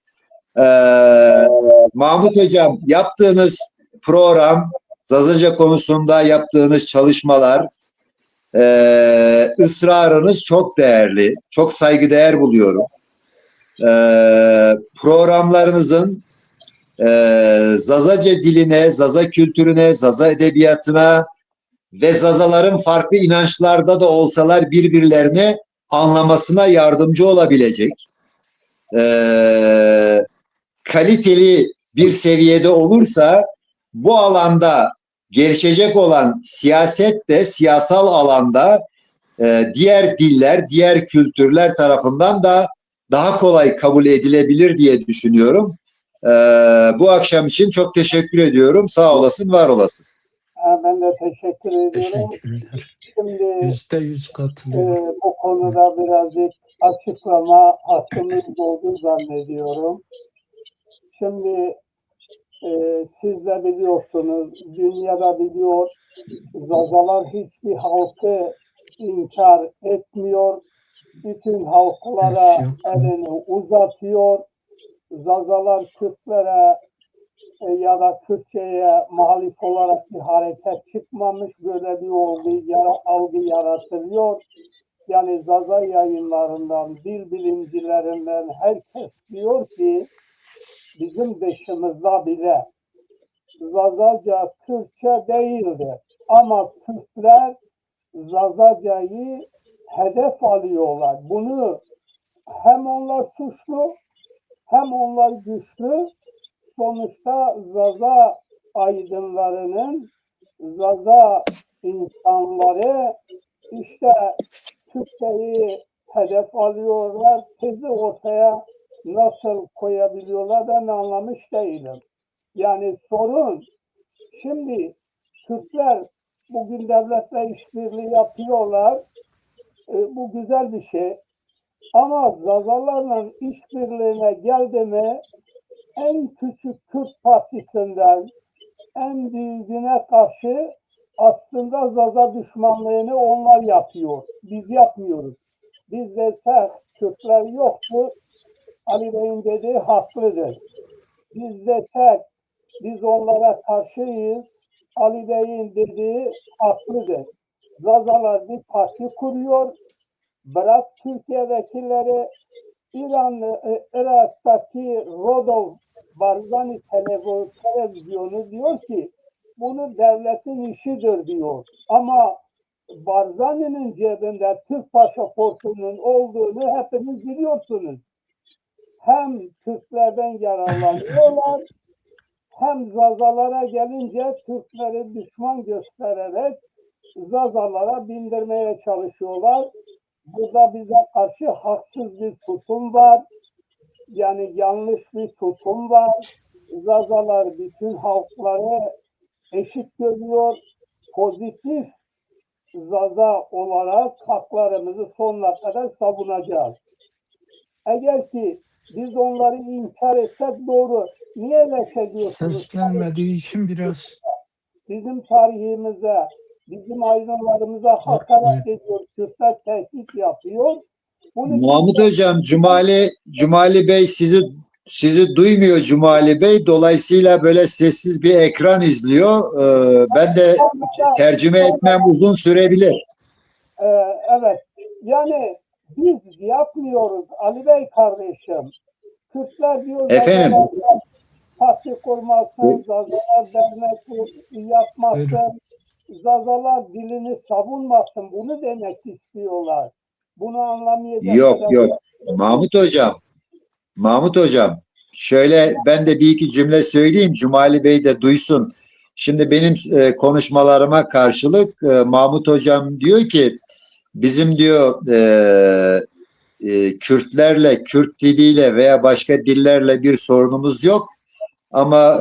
Mahmut Hocam, yaptığınız program, Zazaca konusunda yaptığınız çalışmalar, ısrarınız çok değerli, çok saygıdeğer buluyorum. Programlarınızın Zazaca diline, Zaza kültürüne, Zaza edebiyatına ve Zazaların farklı inançlarda da olsalar birbirlerine anlamasına yardımcı olabilecek kaliteli bir seviyede olursa bu alanda gelişecek olan siyaset de siyasal alanda diğer diller, diğer kültürler tarafından da daha kolay kabul edilebilir diye düşünüyorum. Bu akşam için çok teşekkür ediyorum. Sağ olasın, var olasın. Ben de teşekkür ediyorum. Teşekkürler. Şimdi %100 katılıyorum. bu konuda birazcık açıklama hakkımız olduğunu zannediyorum. Şimdi siz de biliyorsunuz, dünyada biliyor, Zazalar hiçbir halkı inkar etmiyor. Bütün halklara elini uzatıyor. Zazalar Kürtlere ya da Kürtçe'ye muhalif olarak bir hareket çıkmamış, böyle bir algı yaratılıyor. Yani Zaza yayınlarından, dil bilimcilerinden herkes diyor ki bizim dışımızda bile Zazaca Türkçe değildir. Ama Türkler Zazaca'yı hedef alıyorlar. Bunu hem onlar suçlu hem onlar güçlü. Sonuçta Zaza aydınlarının, Zaza insanları işte Türkçeyi hedef alıyorlar. Tezi ortaya nasıl koyabiliyorlar ben anlamış değilim. Yani sorun, şimdi Türkler bugün devletle işbirliği yapıyorlar. Bu güzel bir şey. Ama Zazalarla işbirliğine geldi mi en küçük Kürt partisinden en büyüğüne karşı aslında Zaza düşmanlığını onlar yapıyor. Biz yapmıyoruz. Biz desek Kürtler yoktur. Ali Bey'in dediği haklıdır. Biz desek biz onlara karşıyız. Ali Bey'in dediği haklıdır. Zazalar bir parti kuruyor. Bırak Türkiye vekilleri Irak'taki Rodov Barzani televizyonu diyor ki bunu devletin işidir diyor. Ama Barzani'nin cebinde Türk pasaportunun olduğunu hepiniz biliyorsunuz. Hem Türklerden yararlanıyorlar hem Zazalara gelince Türkleri düşman göstererek Zazalara bindirmeye çalışıyorlar. Burada bize karşı haksız bir tutum var. Yani yanlış bir tutum var. Zazalar bütün halkları eşit görüyor. Pozitif Zaza olarak haklarımızı sonuna kadar savunacağız. Eğer ki biz onları inkar etsek doğru. Niye leş ediyorsunuz? Ses gelmediği için biraz Bizim tarihimize, bizim aydınlarımıza hakaret ediyor, Kürtler tehdit yapıyor. Mahmut Hocam, Cumali Bey sizi duymuyor Cumali Bey. Dolayısıyla böyle sessiz bir ekran izliyor. Ben de tercüme etmem uzun sürebilir. Evet, yani biz yapmıyoruz Ali Bey kardeşim. Kürtler diyor Efendim? parti kurmasın, Zazalar dernek yapmasın, Zazalar dilini savunmasın. Bunu demek istiyorlar. Bunu anlamayacak. Yok. Mahmut Hocam, şöyle ben de bir iki cümle söyleyeyim. Cumali Bey de duysun. Şimdi benim konuşmalarıma karşılık Mahmut Hocam diyor ki bizim diyor Kürtlerle, Kürt diliyle veya başka dillerle bir sorunumuz yok. Ama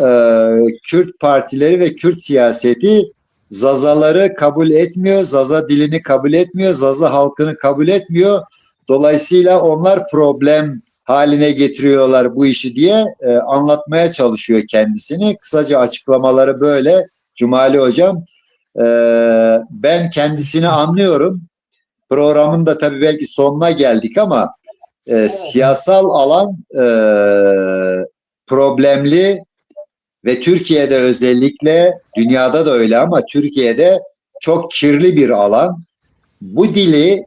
Kürt partileri ve Kürt siyaseti Zazaları kabul etmiyor, Zaza dilini kabul etmiyor, Zaza halkını kabul etmiyor. Dolayısıyla onlar problem haline getiriyorlar bu işi diye anlatmaya çalışıyor kendisini. Kısaca açıklamaları böyle Cumali Hocam. Ben kendisini anlıyorum. Programın da tabii belki sonuna geldik ama siyasal alan problemli ve Türkiye'de özellikle dünyada da öyle ama Türkiye'de çok kirli bir alan. Bu dili,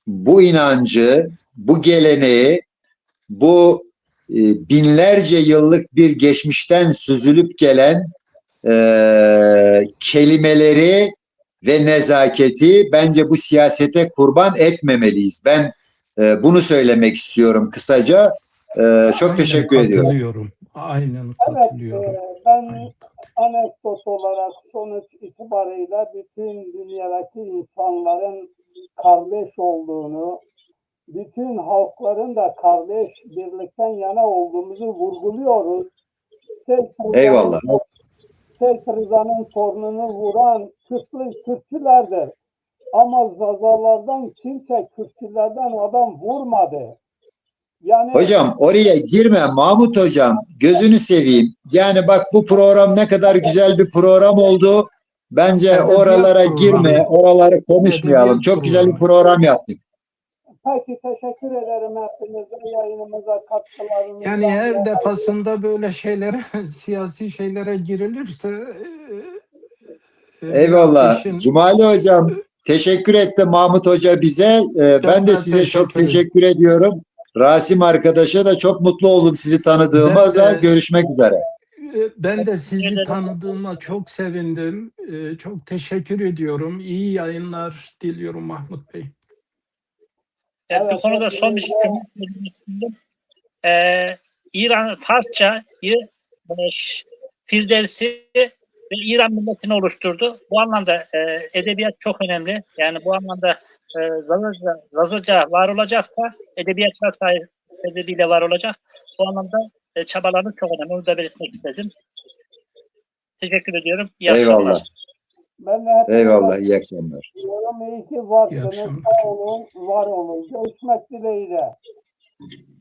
bu inancı, bu geleneği, bu binlerce yıllık bir geçmişten süzülüp gelen kelimeleri ve nezaketi bence bu siyasete kurban etmemeliyiz. Ben bunu söylemek istiyorum kısaca. Çok teşekkür ediyorum. Aynen Evet, katılıyorum. ben anekdot olarak sonuç itibarıyla bütün dünyadaki insanların kardeş olduğunu, bütün halkların da kardeş birlikten yana olduğumuzu vurguluyoruz. Eyvallah. Seyf Rıza'nın torununu vuran Kürtçülerdir. Ama Zazalardan kimse Kürtçülerden adam vurmadı. Yani hocam oraya girme Mahmut Hocam. Gözünü seveyim. Yani bak bu program ne kadar güzel bir program oldu. Bence Edebiyat oralara programı. girme, oraları konuşmayalım. Edebiyat Çok güzel bir programı. program yaptık. peki teşekkür ederim hepinize yayınımıza katkılarınızdan. Yani her defasında böyle şeylere, siyasi şeylere girilirse Eyvallah. işin... Cumali Hocam teşekkür etti Mahmut Hoca bize. Ben de size çok teşekkür ediyorum. Rasim arkadaşa da çok mutlu oldum sizi tanıdığıma. Görüşmek üzere. Ben de sizi tanıdığıma çok sevindim. Çok teşekkür ediyorum. İyi yayınlar diliyorum Mahmut Bey. Evet, bu konuda son bir şey söylemek istedim. İran Farsçayı Firdevsi ve İran milletini oluşturdu. Bu anlamda edebiyat çok önemli. Yani bu anlamda Zazaca var olacaksa edebiyatçılar sebebiyle var olacak. Bu anlamda çabalarınız çok önemli. Onu da belirtmek istedim. Teşekkür ediyorum. İyi Eyvallah. akşamlar. Ben de hepinize Eyvallah. İyi akşamlar. diyorum. İyi ki İyi varsınız. akşamlar. Sağ olun, var olun. Görüşmek dileğiyle.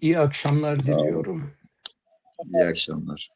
İyi akşamlar diliyorum. İyi akşamlar.